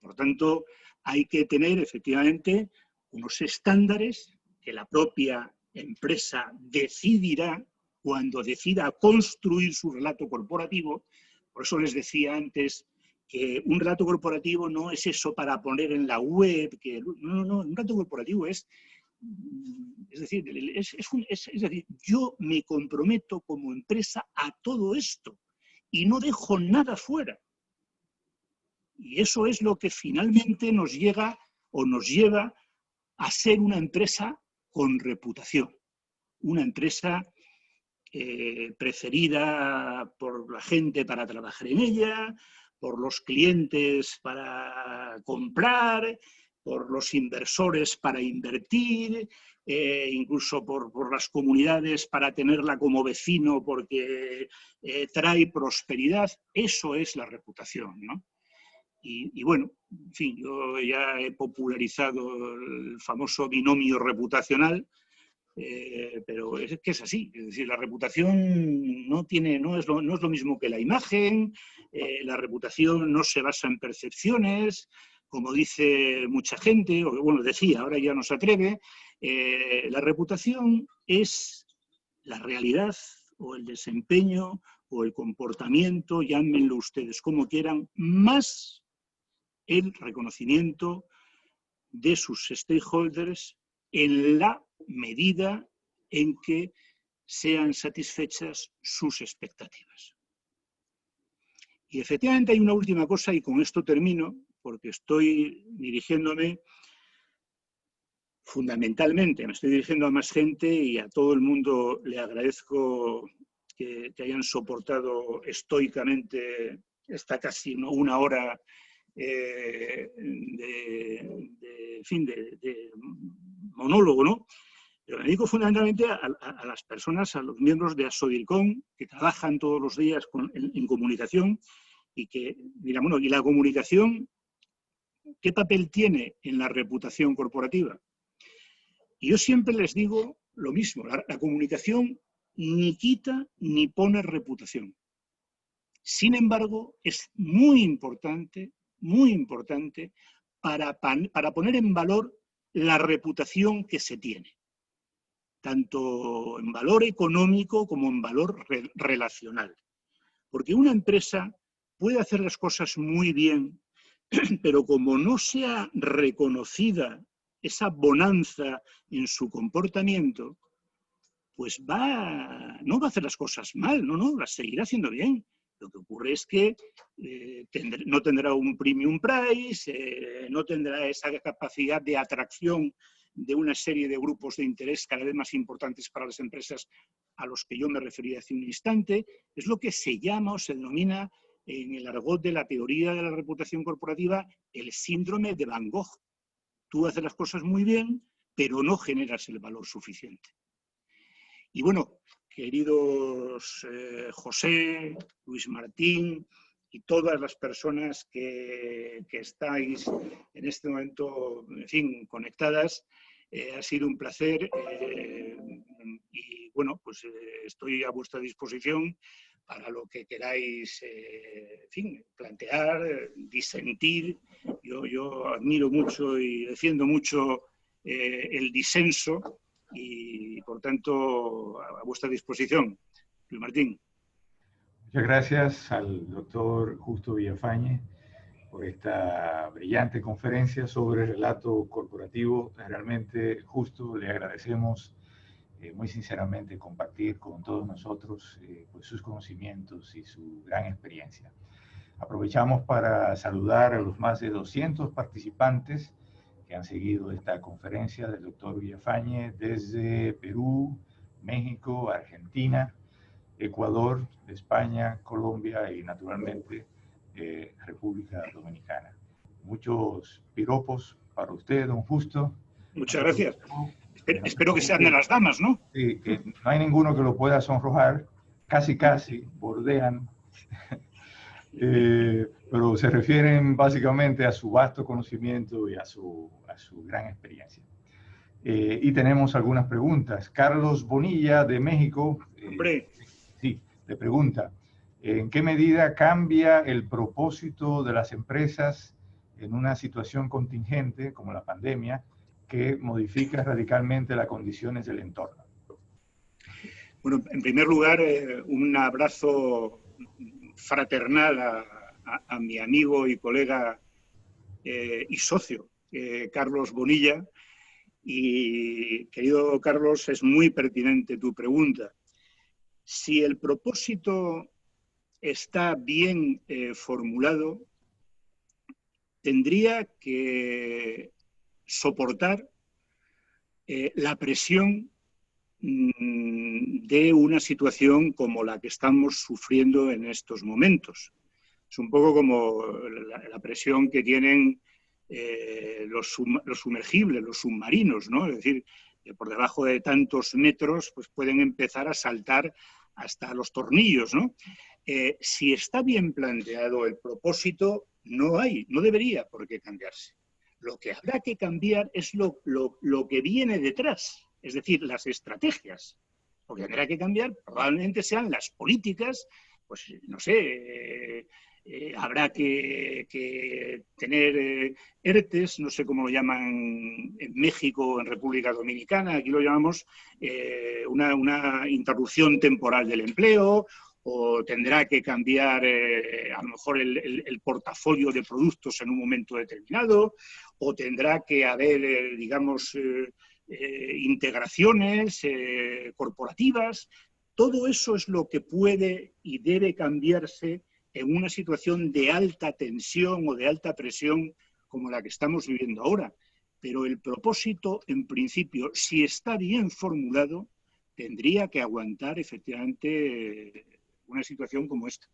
Por tanto, hay que tener efectivamente unos estándares que la propia empresa decidirá cuando decida construir su relato corporativo. Por eso les decía antes que un relato corporativo no es eso para poner en la web, no, un relato corporativo es decir, yo me comprometo como empresa a todo esto y no dejo nada fuera. Y eso es lo que finalmente nos llega o nos lleva a ser una empresa con reputación, una empresa preferida por la gente para trabajar en ella, por los clientes para comprar, por los inversores para invertir, incluso por las comunidades para tenerla como vecino porque trae prosperidad. Eso es la reputación, ¿no? Y bueno, en fin, yo ya he popularizado el famoso binomio reputacional, pero es que es así. Es decir, la reputación no es lo mismo que la imagen, la reputación no se basa en percepciones, como dice mucha gente, o bueno, decía, ahora ya no se atreve, la reputación es la realidad o el desempeño o el comportamiento, llámenlo ustedes como quieran, más el reconocimiento de sus stakeholders en la medida en que sean satisfechas sus expectativas. Y efectivamente hay una última cosa, y con esto termino, porque estoy dirigiéndome fundamentalmente, me estoy dirigiendo a más gente y a todo el mundo le agradezco que hayan soportado estoicamente esta casi una hora de monólogo, ¿no? Pero me dedico fundamentalmente a las personas, a los miembros de ASODIRCON, que trabajan todos los días en comunicación y que, mira, bueno, ¿y la comunicación qué papel tiene en la reputación corporativa? Y yo siempre les digo lo mismo, la comunicación ni quita ni pone reputación. Sin embargo, es muy importante para poner en valor la reputación que se tiene, tanto en valor económico como en valor relacional. Porque una empresa puede hacer las cosas muy bien, pero como no sea reconocida esa bonanza en su comportamiento, pues no va a hacer las cosas mal, no, las seguirá haciendo bien. Lo que ocurre es que no tendrá un premium price, no tendrá esa capacidad de atracción de una serie de grupos de interés cada vez más importantes para las empresas a los que yo me refería hace un instante. Es lo que se llama o se denomina en el argot de la teoría de la reputación corporativa el síndrome de Van Gogh. Tú haces las cosas muy bien, pero no generas el valor suficiente. Y bueno, queridos José, Luis Martín y todas las personas que estáis en este momento, en fin, conectadas, ha sido un placer y bueno, pues estoy a vuestra disposición para lo que queráis, en fin, plantear, disentir. Yo admiro mucho y defiendo mucho el disenso y, por tanto, a vuestra disposición. Luis Martín. Muchas gracias al doctor Justo Villafañe por esta brillante conferencia sobre el relato corporativo. Realmente, Justo, le agradecemos muy sinceramente compartir con todos nosotros pues sus conocimientos y su gran experiencia. Aprovechamos para saludar a los más de 200 participantes que han seguido esta conferencia del doctor Villafañe desde Perú, México, Argentina, Ecuador, España, Colombia y naturalmente República Dominicana. Muchos piropos para usted, don Justo. Muchas gracias. Espero que sean de las damas, ¿no? Sí, que no hay ninguno que lo pueda sonrojar, casi, bordean. Pero se refieren básicamente a su vasto conocimiento y a su gran experiencia. Y tenemos algunas preguntas. Carlos Bonilla, de México, sí, le pregunta, ¿en qué medida cambia el propósito de las empresas en una situación contingente, como la pandemia, que modifica radicalmente las condiciones del entorno? Bueno, en primer lugar, un abrazo fraternal a mi amigo y colega y socio, Carlos Bonilla. Y, querido Carlos, es muy pertinente tu pregunta. Si el propósito está bien formulado, tendría que soportar la presión de una situación como la que estamos sufriendo en estos momentos. Es un poco como la presión que tienen los sumergibles, los submarinos, ¿no? Es decir, que por debajo de tantos metros pues pueden empezar a saltar hasta los tornillos, ¿no? Si está bien planteado el propósito, no debería por qué cambiarse. Lo que habrá que cambiar es lo que viene detrás, es decir, las estrategias. Lo que tendrá que cambiar probablemente sean las políticas, pues no sé, habrá que tener ERTES, no sé cómo lo llaman en México, en República Dominicana, aquí lo llamamos una interrupción temporal del empleo, o tendrá que cambiar a lo mejor el portafolio de productos en un momento determinado, o tendrá que haber, digamos, integraciones corporativas. Todo eso es lo que puede y debe cambiarse en una situación de alta tensión o de alta presión como la que estamos viviendo ahora. Pero el propósito, en principio, si está bien formulado, tendría que aguantar efectivamente una situación como esta.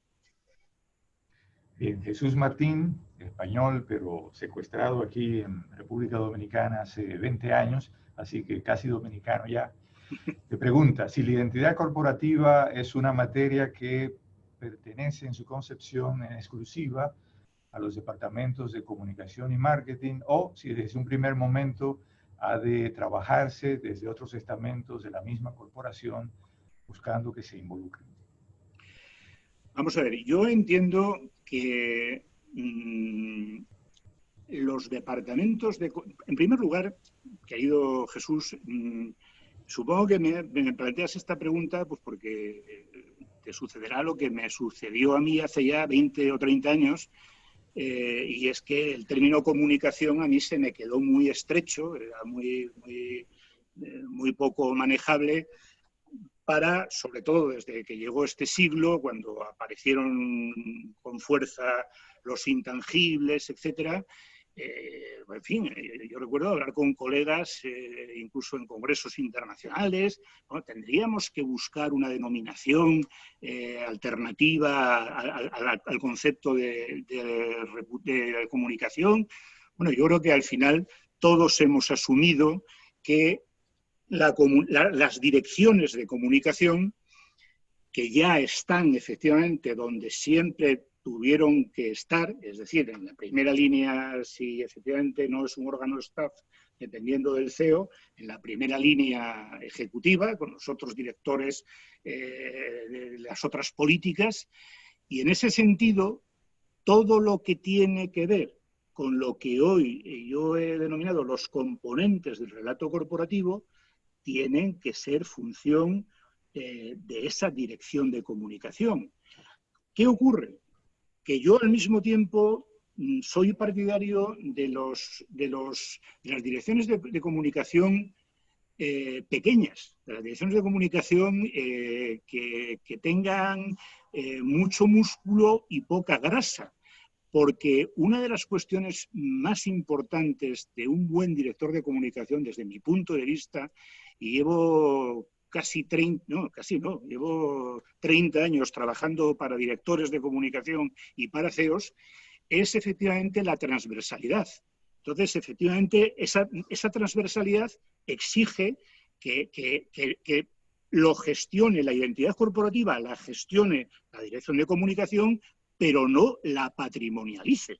Bien, Jesús Martín, español, pero secuestrado aquí en República Dominicana hace 20 años, así que casi dominicano ya, te pregunta si la identidad corporativa es una materia que pertenece en su concepción en exclusiva a los departamentos de comunicación y marketing, o si desde un primer momento ha de trabajarse desde otros estamentos de la misma corporación buscando que se involucren. Vamos a ver, yo entiendo que los departamentos de... En primer lugar, querido Jesús, supongo que me planteas esta pregunta pues porque te sucederá lo que me sucedió a mí hace ya 20 o 30 años, y es que el término comunicación a mí se me quedó muy estrecho, era muy poco manejable, para, sobre todo desde que llegó este siglo, cuando aparecieron con fuerza los intangibles, etcétera. En fin, yo recuerdo hablar con colegas, incluso en congresos internacionales, ¿no? Tendríamos que buscar una denominación alternativa al concepto de comunicación. Bueno, yo creo que al final todos hemos asumido que las direcciones de comunicación, que ya están efectivamente donde siempre tuvieron que estar, es decir, en la primera línea, si efectivamente no es un órgano de staff dependiendo del CEO, en la primera línea ejecutiva, con los otros directores de las otras políticas, y en ese sentido, todo lo que tiene que ver con lo que hoy yo he denominado los componentes del relato corporativo, tienen que ser función de esa dirección de comunicación. ¿Qué ocurre? Que yo al mismo tiempo soy partidario de las direcciones de comunicación pequeñas, de las direcciones de comunicación que tengan mucho músculo y poca grasa. Porque una de las cuestiones más importantes de un buen director de comunicación, desde mi punto de vista, y llevo llevo 30 años trabajando para directores de comunicación y para CEOs, es efectivamente la transversalidad. Entonces, efectivamente, esa transversalidad exige que lo gestione la identidad corporativa, la gestione la dirección de comunicación, pero no la patrimonialice,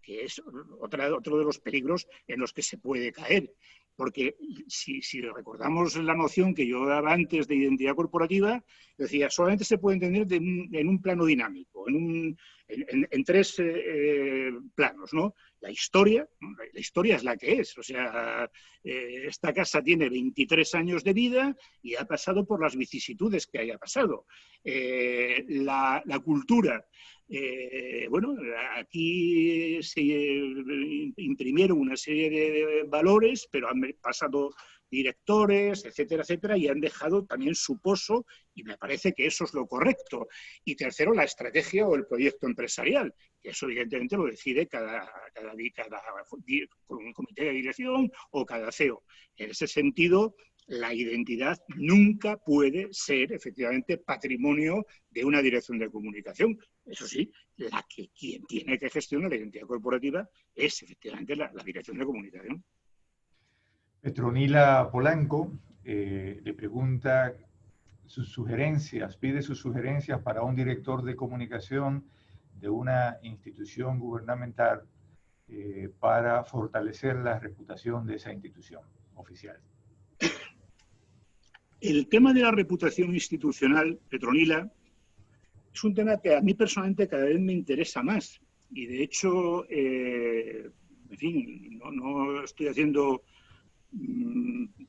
que es otro de los peligros en los que se puede caer. Porque si recordamos la noción que yo daba antes de identidad corporativa, decía, solamente se puede entender en un plano dinámico, en tres planos, ¿no? La historia es la que es. O sea, esta casa tiene 23 años de vida y ha pasado por las vicisitudes que haya pasado. La cultura. Bueno, aquí se imprimieron una serie de valores, pero han pasado directores, etcétera, etcétera, y han dejado también su pozo, y me parece que eso es lo correcto. Y tercero, la estrategia o el proyecto empresarial, que eso evidentemente lo decide cada comité de dirección o cada CEO. En ese sentido, la identidad nunca puede ser efectivamente patrimonio de una dirección de comunicación. Eso sí, quien tiene que gestionar la identidad corporativa es efectivamente la dirección de comunicación. Petronila Polanco le pregunta sus sugerencias, pide sus sugerencias para un director de comunicación de una institución gubernamental para fortalecer la reputación de esa institución oficial. El tema de la reputación institucional, Petronila, es un tema que a mí personalmente cada vez me interesa más. Y de hecho, en fin, no estoy haciendo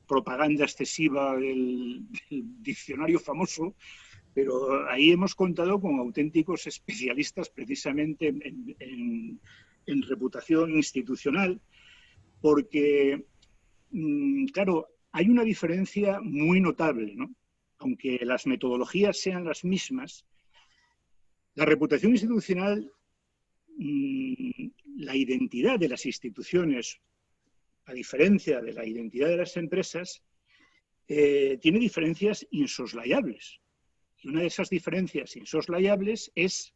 propaganda excesiva del diccionario famoso, pero ahí hemos contado con auténticos especialistas precisamente en reputación institucional, porque, claro, hay una diferencia muy notable, ¿no? Aunque las metodologías sean las mismas, la reputación institucional, la identidad de las instituciones, a diferencia de la identidad de las empresas, tiene diferencias insoslayables. Y una de esas diferencias insoslayables es,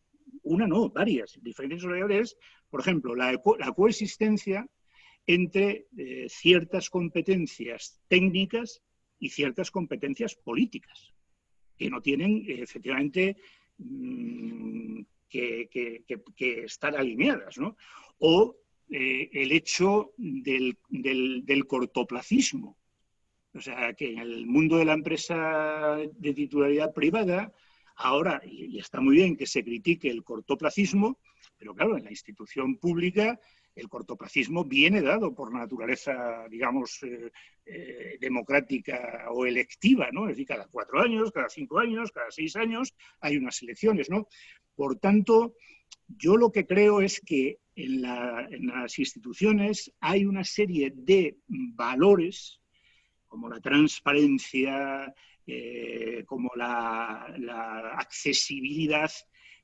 varias diferencias insoslayables, por ejemplo, la coexistencia entre ciertas competencias técnicas y ciertas competencias políticas, que no tienen efectivamente que estar alineadas, ¿no? O el hecho del cortoplacismo. O sea, que en el mundo de la empresa de titularidad privada, ahora, y está muy bien que se critique el cortoplacismo, pero claro, en la institución pública el cortoplacismo viene dado por naturaleza, digamos, democrática o electiva, ¿no? Es decir, cada 4 años, cada 5 años, cada 6 años hay unas elecciones, ¿no? Por tanto, yo lo que creo es que en las instituciones hay una serie de valores, como la transparencia, como la accesibilidad,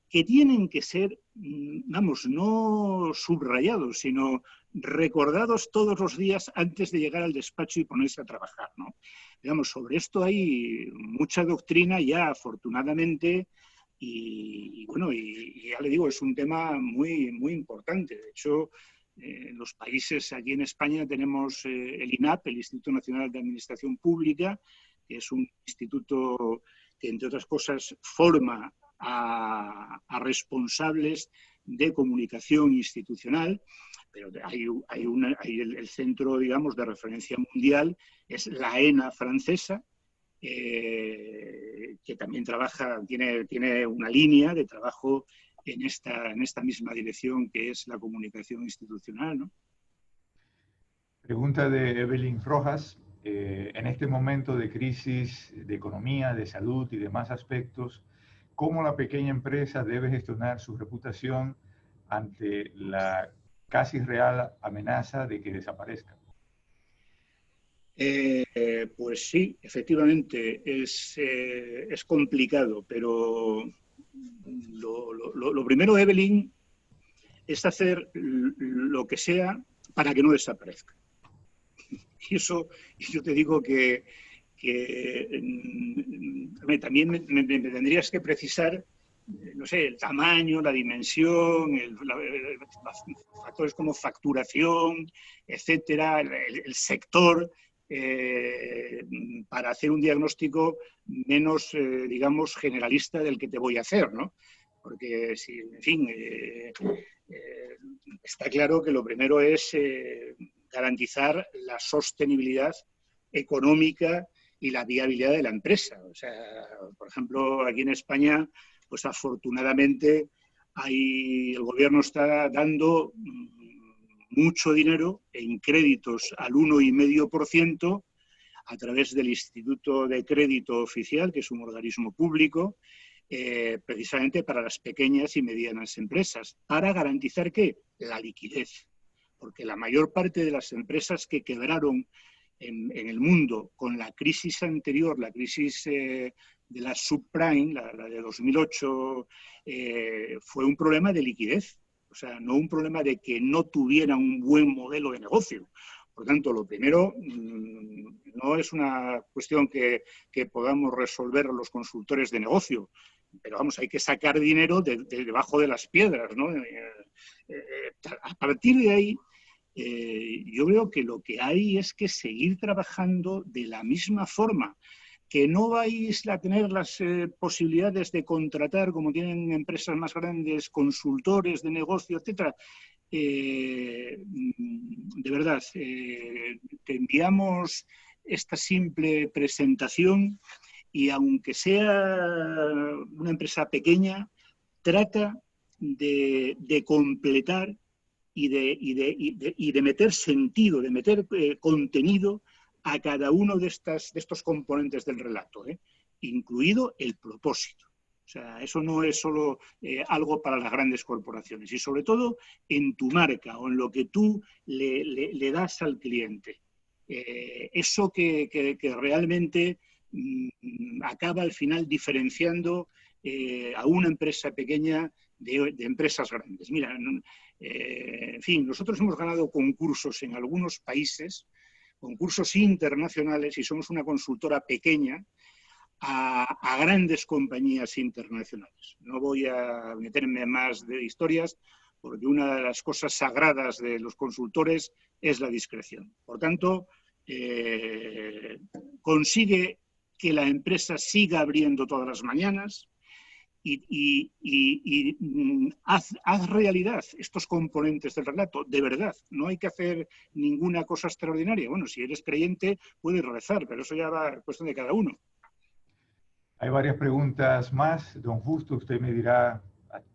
que tienen que ser, vamos, no subrayados, sino recordados todos los días antes de llegar al despacho y ponerse a trabajar, ¿no? Digamos, sobre esto hay mucha doctrina ya, afortunadamente, y bueno, y ya le digo, es un tema muy, muy importante. De hecho, en los países, aquí en España tenemos el INAP, el Instituto Nacional de Administración Pública, que es un instituto que, entre otras cosas, forma a responsables de comunicación institucional, pero hay el centro, digamos, de referencia mundial, es la ENA francesa, que también trabaja, tiene una línea de trabajo en esta misma dirección, que es la comunicación institucional, ¿no? Pregunta de Evelyn Rojas. En este momento de crisis de economía, de salud y demás aspectos, ¿cómo la pequeña empresa debe gestionar su reputación ante la casi real amenaza de que desaparezca? Pues sí, efectivamente, es complicado, pero lo primero, Evelyn, es hacer lo que sea para que no desaparezca. Y eso, yo te digo que también me tendrías que precisar, no sé, el tamaño, la dimensión, factores como facturación, etcétera, el sector, para hacer un diagnóstico menos, digamos, generalista del que te voy a hacer, ¿no? Porque, si, en fin, está claro que lo primero es garantizar la sostenibilidad económica y la viabilidad de la empresa. O sea, por ejemplo, aquí en España, pues afortunadamente el gobierno está dando mucho dinero en créditos al 1,5% a través del Instituto de Crédito Oficial, que es un organismo público, precisamente para las pequeñas y medianas empresas, para garantizar ¿qué? La liquidez. Porque la mayor parte de las empresas que quebraron en el mundo con la crisis anterior, la crisis de la subprime, la de 2008, fue un problema de liquidez. O sea, no un problema de que no tuvieran un buen modelo de negocio. Por tanto, lo primero no es una cuestión que podamos resolver los consultores de negocio, pero vamos, hay que sacar dinero de debajo de las piedras, ¿no? A partir de ahí, yo creo que lo que hay es que seguir trabajando de la misma forma, que no vais a tener las posibilidades de contratar, como tienen empresas más grandes, consultores de negocio, etcétera. De verdad, te enviamos esta simple presentación y aunque sea una empresa pequeña, trata de completar y de meter sentido, de meter contenido a cada uno de estos componentes del relato, incluido el propósito. O sea, eso no es solo algo para las grandes corporaciones, y sobre todo en tu marca o en lo que tú le das al cliente. Eso que realmente acaba al final diferenciando a una empresa pequeña de empresas grandes. Mira, en fin, nosotros hemos ganado concursos en algunos países, concursos internacionales, y somos una consultora pequeña a grandes compañías internacionales. No voy a meterme más de historias, porque una de las cosas sagradas de los consultores es la discreción. Por tanto, consigue que la empresa siga abriendo todas las mañanas y haz realidad estos componentes del relato, de verdad. No hay que hacer ninguna cosa extraordinaria. Bueno, si eres creyente, puedes rezar, pero eso ya va cuestión de cada uno. Hay varias preguntas más. Don Justo, usted me dirá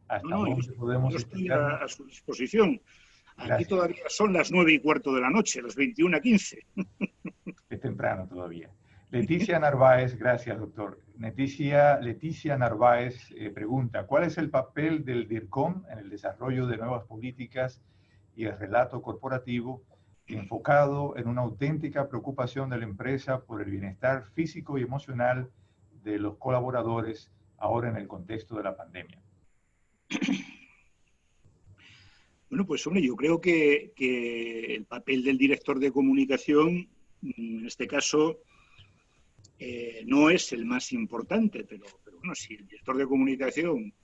hasta dónde podemos yo estoy extendernos. a su disposición. Gracias. Aquí todavía son las 9:15 de la noche, las 21:15. Es temprano todavía. Leticia Narváez, gracias doctor. Leticia Narváez pregunta, ¿cuál es el papel del DIRCOM en el desarrollo de nuevas políticas y el relato corporativo enfocado en una auténtica preocupación de la empresa por el bienestar físico y emocional de los colaboradores ahora en el contexto de la pandemia? Bueno, pues hombre, yo creo que el papel del director de comunicación, en este caso, no es el más importante, pero bueno, si el director de comunicación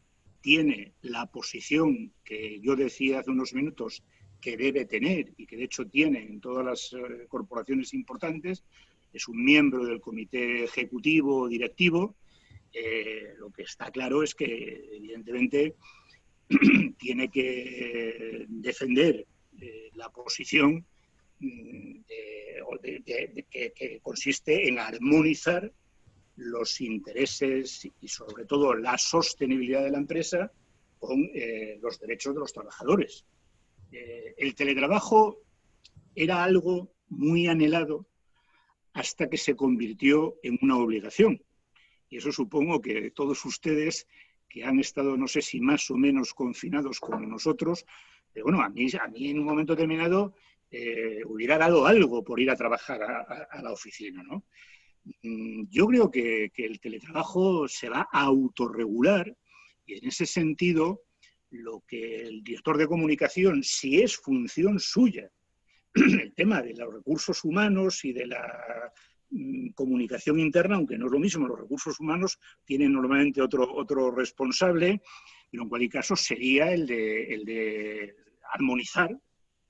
tiene la posición que yo decía hace unos minutos que debe tener y que de hecho tiene en todas las corporaciones importantes, es un miembro del comité ejecutivo o directivo, lo que está claro es que evidentemente tiene que defender la posición que consiste en armonizar los intereses y sobre todo la sostenibilidad de la empresa con los derechos de los trabajadores. El teletrabajo era algo muy anhelado hasta que se convirtió en una obligación. Y eso supongo que todos ustedes que han estado, no sé si más o menos confinados como nosotros, pero bueno, a mí en un momento determinado hubiera dado algo por ir a trabajar a la oficina, ¿no? Yo creo que el teletrabajo se va a autorregular y en ese sentido lo que el director de comunicación, si es función suya, el tema de los recursos humanos y de la comunicación interna, aunque no es lo mismo, los recursos humanos tienen normalmente otro responsable, pero en cualquier caso sería el de armonizar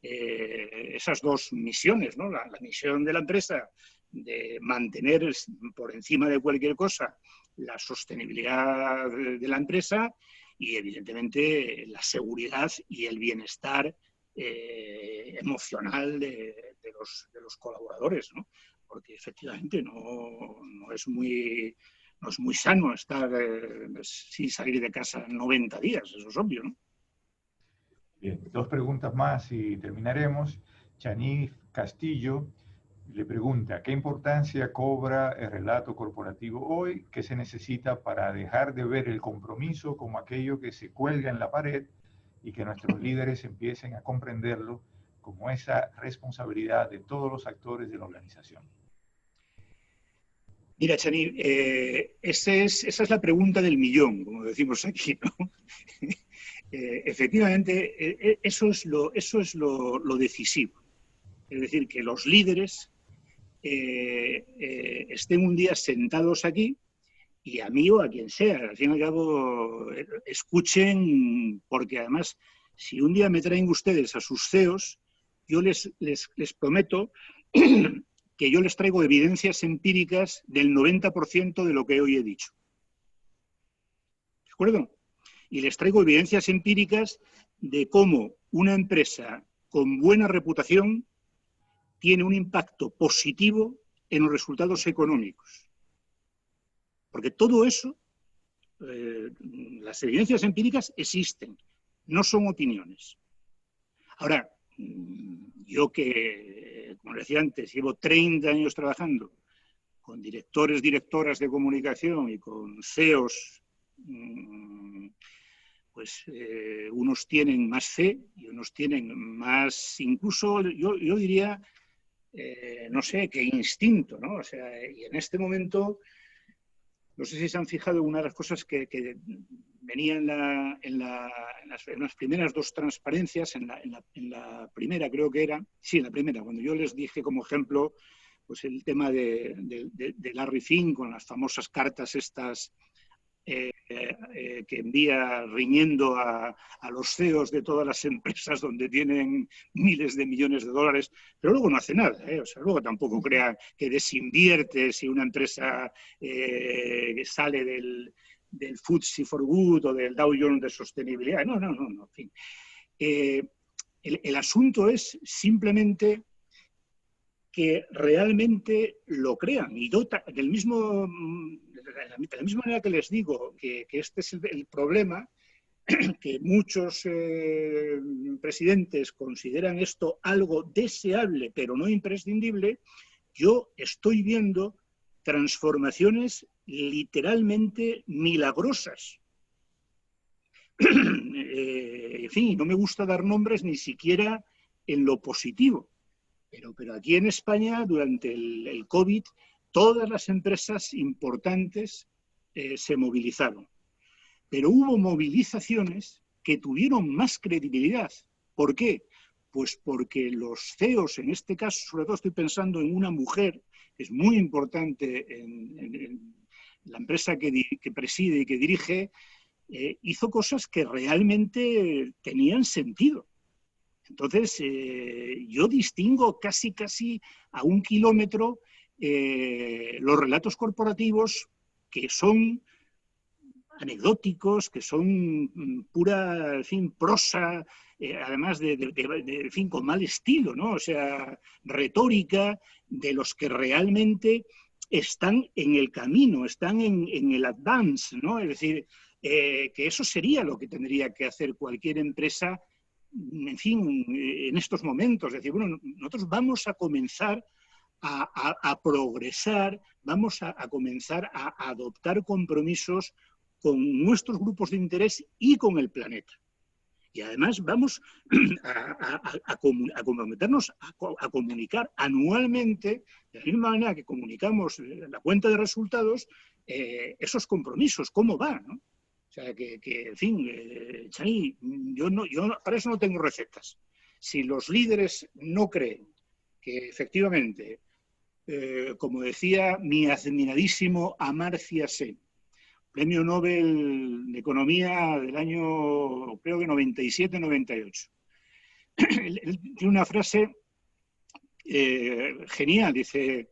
esas dos misiones, ¿no? La misión de la empresa de mantener por encima de cualquier cosa la sostenibilidad de la empresa y evidentemente la seguridad y el bienestar emocional de los colaboradores, ¿no? Porque efectivamente no es muy sano estar sin salir de casa 90 días, eso es obvio, ¿no? Bien, dos preguntas más y terminaremos. Chanif Castillo le pregunta, ¿qué importancia cobra el relato corporativo hoy? ¿Qué se necesita para dejar de ver el compromiso como aquello que se cuelga en la pared y que nuestros líderes empiecen a comprenderlo como esa responsabilidad de todos los actores de la organización? Mira, Chani, esa es la pregunta del millón, como decimos aquí, ¿no? Efectivamente, eso es lo decisivo. Es decir, que los líderes estén un día sentados aquí y a mí o a quien sea, al fin y al cabo, escuchen, porque además, si un día me traen ustedes a sus CEOs, yo les prometo que yo les traigo evidencias empíricas del 90% de lo que hoy he dicho. ¿De acuerdo? Y les traigo evidencias empíricas de cómo una empresa con buena reputación tiene un impacto positivo en los resultados económicos. Porque todo eso las evidencias empíricas existen, no son opiniones. Ahora, yo que, como decía antes, llevo 30 años trabajando con directores, directoras de comunicación y con CEOs, pues unos tienen más fe y unos tienen más, incluso yo diría, no sé, que instinto, ¿no? O sea, y en este momento, no sé si se han fijado en una de las cosas que venía en las primeras dos transparencias, en la primera creo que era, sí, en la primera, cuando yo les dije como ejemplo, pues el tema de Larry Fink con las famosas cartas estas que envía riñendo a los CEOs de todas las empresas donde tienen miles de millones de dólares, pero luego no hace nada, o sea, luego tampoco crea que desinvierte si una empresa sale del FTSE for Good o del Dow Jones de sostenibilidad. No, en fin. El asunto es simplemente que realmente lo crean. Y de la misma manera que les digo que este es el problema, que muchos presidentes consideran esto algo deseable pero no imprescindible, yo estoy viendo transformaciones literalmente milagrosas. En fin, no me gusta dar nombres ni siquiera en lo positivo. Pero aquí en España, durante el COVID, todas las empresas importantes se movilizaron. Pero hubo movilizaciones que tuvieron más credibilidad. ¿Por qué? Pues porque los CEOs, en este caso, sobre todo estoy pensando en una mujer, que es muy importante en la empresa que preside y que dirige, hizo cosas que realmente tenían sentido. Entonces, yo distingo casi a 1 kilómetro los relatos corporativos que son anecdóticos, que son pura, en fin, prosa, además en fin, con mal estilo, ¿no? O sea, retórica, de los que realmente están en el camino, están en el advance, ¿no? Es decir, que eso sería lo que tendría que hacer cualquier empresa, en fin, en estos momentos. Es decir, bueno, nosotros vamos a comenzar a progresar, vamos a comenzar a adoptar compromisos con nuestros grupos de interés y con el planeta. Y además vamos a comprometernos a comunicar anualmente, de la misma manera que comunicamos la cuenta de resultados, esos compromisos, cómo va, ¿no? O sea, en fin, Chani, yo para eso no tengo recetas. Si los líderes no creen que efectivamente, como decía mi admiradísimo Amartya Sen, Premio Nobel de Economía del año, creo que 97-98. Él tiene una frase genial, dice,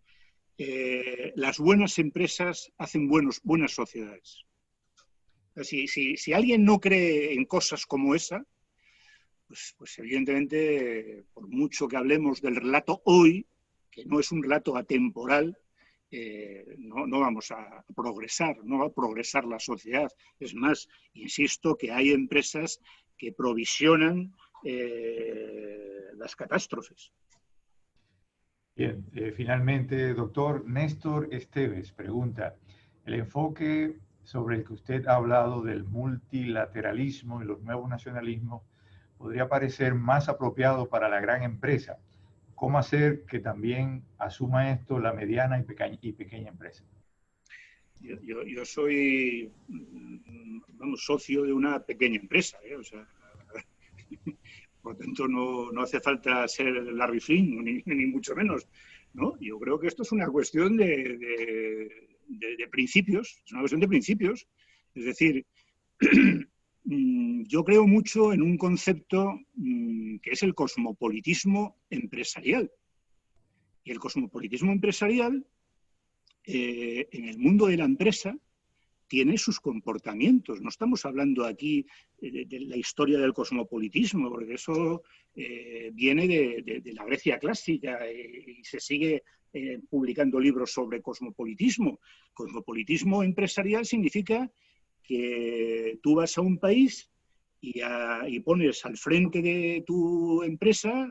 las buenas empresas hacen buenas sociedades. Si alguien no cree en cosas como esa, pues evidentemente, por mucho que hablemos del relato hoy, que no es un relato atemporal, no vamos a progresar, no va a progresar la sociedad. Es más, insisto que hay empresas que provisionan las catástrofes. Bien, finalmente, doctor Néstor Esteves pregunta, el enfoque sobre el que usted ha hablado del multilateralismo y los nuevos nacionalismos podría parecer más apropiado para la gran empresa. ¿Cómo hacer que también asuma esto la mediana y pequeña empresa? Yo soy, vamos, socio de una pequeña empresa, o sea, por lo tanto no hace falta ser Larry Flynn, ni mucho menos, ¿no? Yo creo que esto es una cuestión de principios, es una cuestión de principios. Es decir, yo creo mucho en un concepto que es el cosmopolitismo empresarial. Y el cosmopolitismo empresarial, en el mundo de la empresa, tiene sus comportamientos. No estamos hablando aquí de la historia del cosmopolitismo, porque eso viene de la Grecia clásica y se sigue publicando libros sobre cosmopolitismo. Cosmopolitismo empresarial significa que tú vas a un país y pones al frente de tu empresa,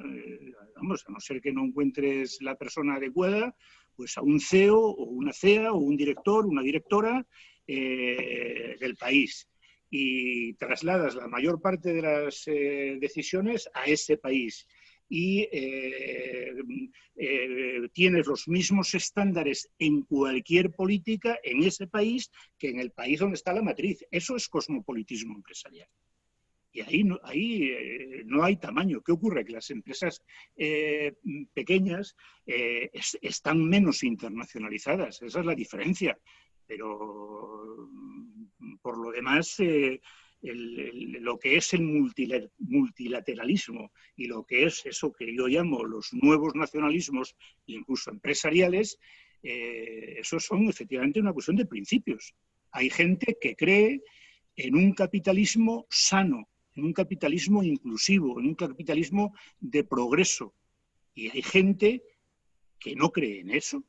vamos, a no ser que no encuentres la persona adecuada, pues a un CEO o una CEA o un director, una directora del país. Y trasladas la mayor parte de las decisiones a ese país. Y tienes los mismos estándares en cualquier política en ese país que en el país donde está la matriz. Eso es cosmopolitismo empresarial. Y ahí no hay tamaño. ¿Qué ocurre? Que las empresas pequeñas están menos internacionalizadas. Esa es la diferencia. Pero por lo demás, lo que es el multilateralismo y lo que es eso que yo llamo los nuevos nacionalismos, incluso empresariales, eso son efectivamente una cuestión de principios. Hay gente que cree en un capitalismo sano, en un capitalismo inclusivo, en un capitalismo de progreso. Y hay gente que no cree en eso,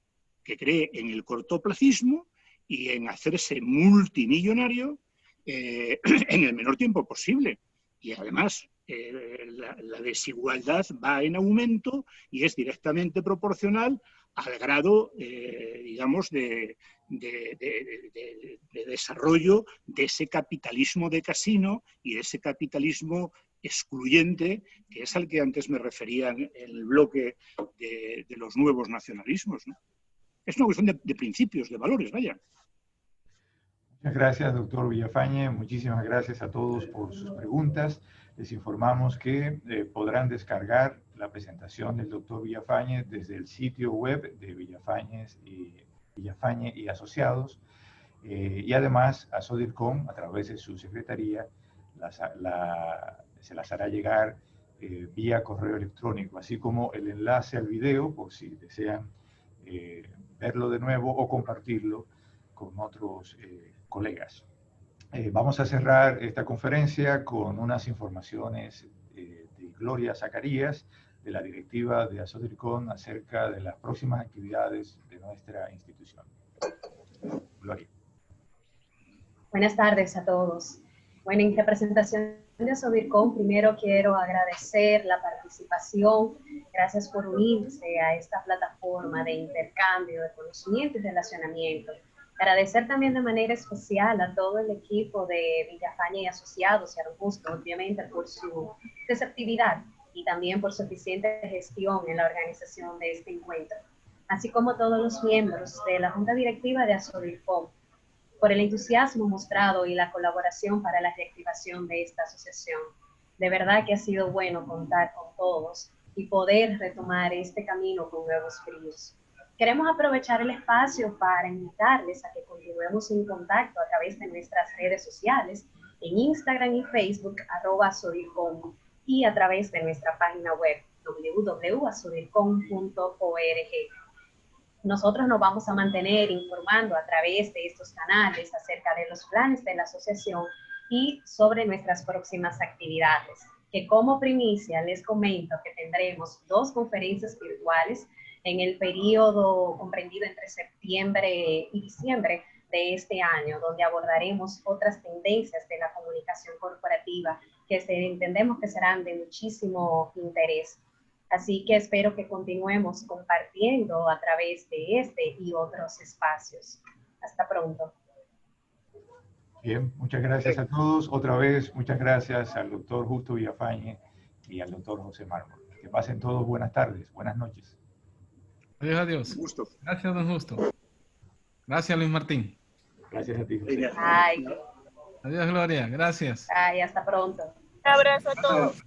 que cree en el cortoplacismo y en hacerse multimillonario en el menor tiempo posible. Y además, la desigualdad va en aumento y es directamente proporcional al grado, digamos, de desarrollo de ese capitalismo de casino y de ese capitalismo excluyente, que es al que antes me refería en el bloque de los nuevos nacionalismos, ¿no? Es una cuestión de principios, de valores, vaya. Muchas gracias, doctor Villafañe. Muchísimas gracias a todos por sus preguntas. Les informamos que podrán descargar la presentación del doctor Villafañe desde el sitio web de Villafañe y Asociados. Y además, a SODIRCOM, a través de su secretaría, se las hará llegar vía correo electrónico, así como el enlace al video, por si desean verlo de nuevo o compartirlo con otros colegas. Vamos a cerrar esta conferencia con unas informaciones de Gloria Zacarías, de la directiva de ASODIRCON, acerca de las próximas actividades de nuestra institución. Gloria. Buenas tardes a todos. Bueno, en representación de ASODIRCON, primero quiero agradecer la participación. Gracias por unirse a esta plataforma de intercambio de conocimiento y relacionamiento. Agradecer también de manera especial a todo el equipo de Villafañe y Asociados y a Robusto, obviamente, por su receptividad y también por su eficiente gestión en la organización de este encuentro, así como todos los miembros de la Junta Directiva de ASODIRCON, por el entusiasmo mostrado y la colaboración para la reactivación de esta asociación. De verdad que ha sido bueno contar con todos y poder retomar este camino con nuevos bríos. Queremos aprovechar el espacio para invitarles a que continuemos en contacto a través de nuestras redes sociales, en Instagram y Facebook, @ASODIRCON, y a través de nuestra página web, www.asodircon.org. Nosotros nos vamos a mantener informando a través de estos canales acerca de los planes de la asociación y sobre nuestras próximas actividades, que como primicia les comento que tendremos 2 conferencias virtuales en el periodo comprendido entre septiembre y diciembre de este año, donde abordaremos otras tendencias de la comunicación corporativa que entendemos que serán de muchísimo interés. Así que espero que continuemos compartiendo a través de este y otros espacios. Hasta pronto. Bien, muchas gracias a todos. Otra vez, muchas gracias al doctor Justo Villafañe y al doctor José Mármol. Que pasen todos buenas tardes, buenas noches. Adiós, adiós. Gusto. Gracias, don Justo. Gracias, Luis Martín. Gracias a ti, José. Ay, Adiós, Gloria. Gracias. ay, hasta pronto. Un abrazo a todos.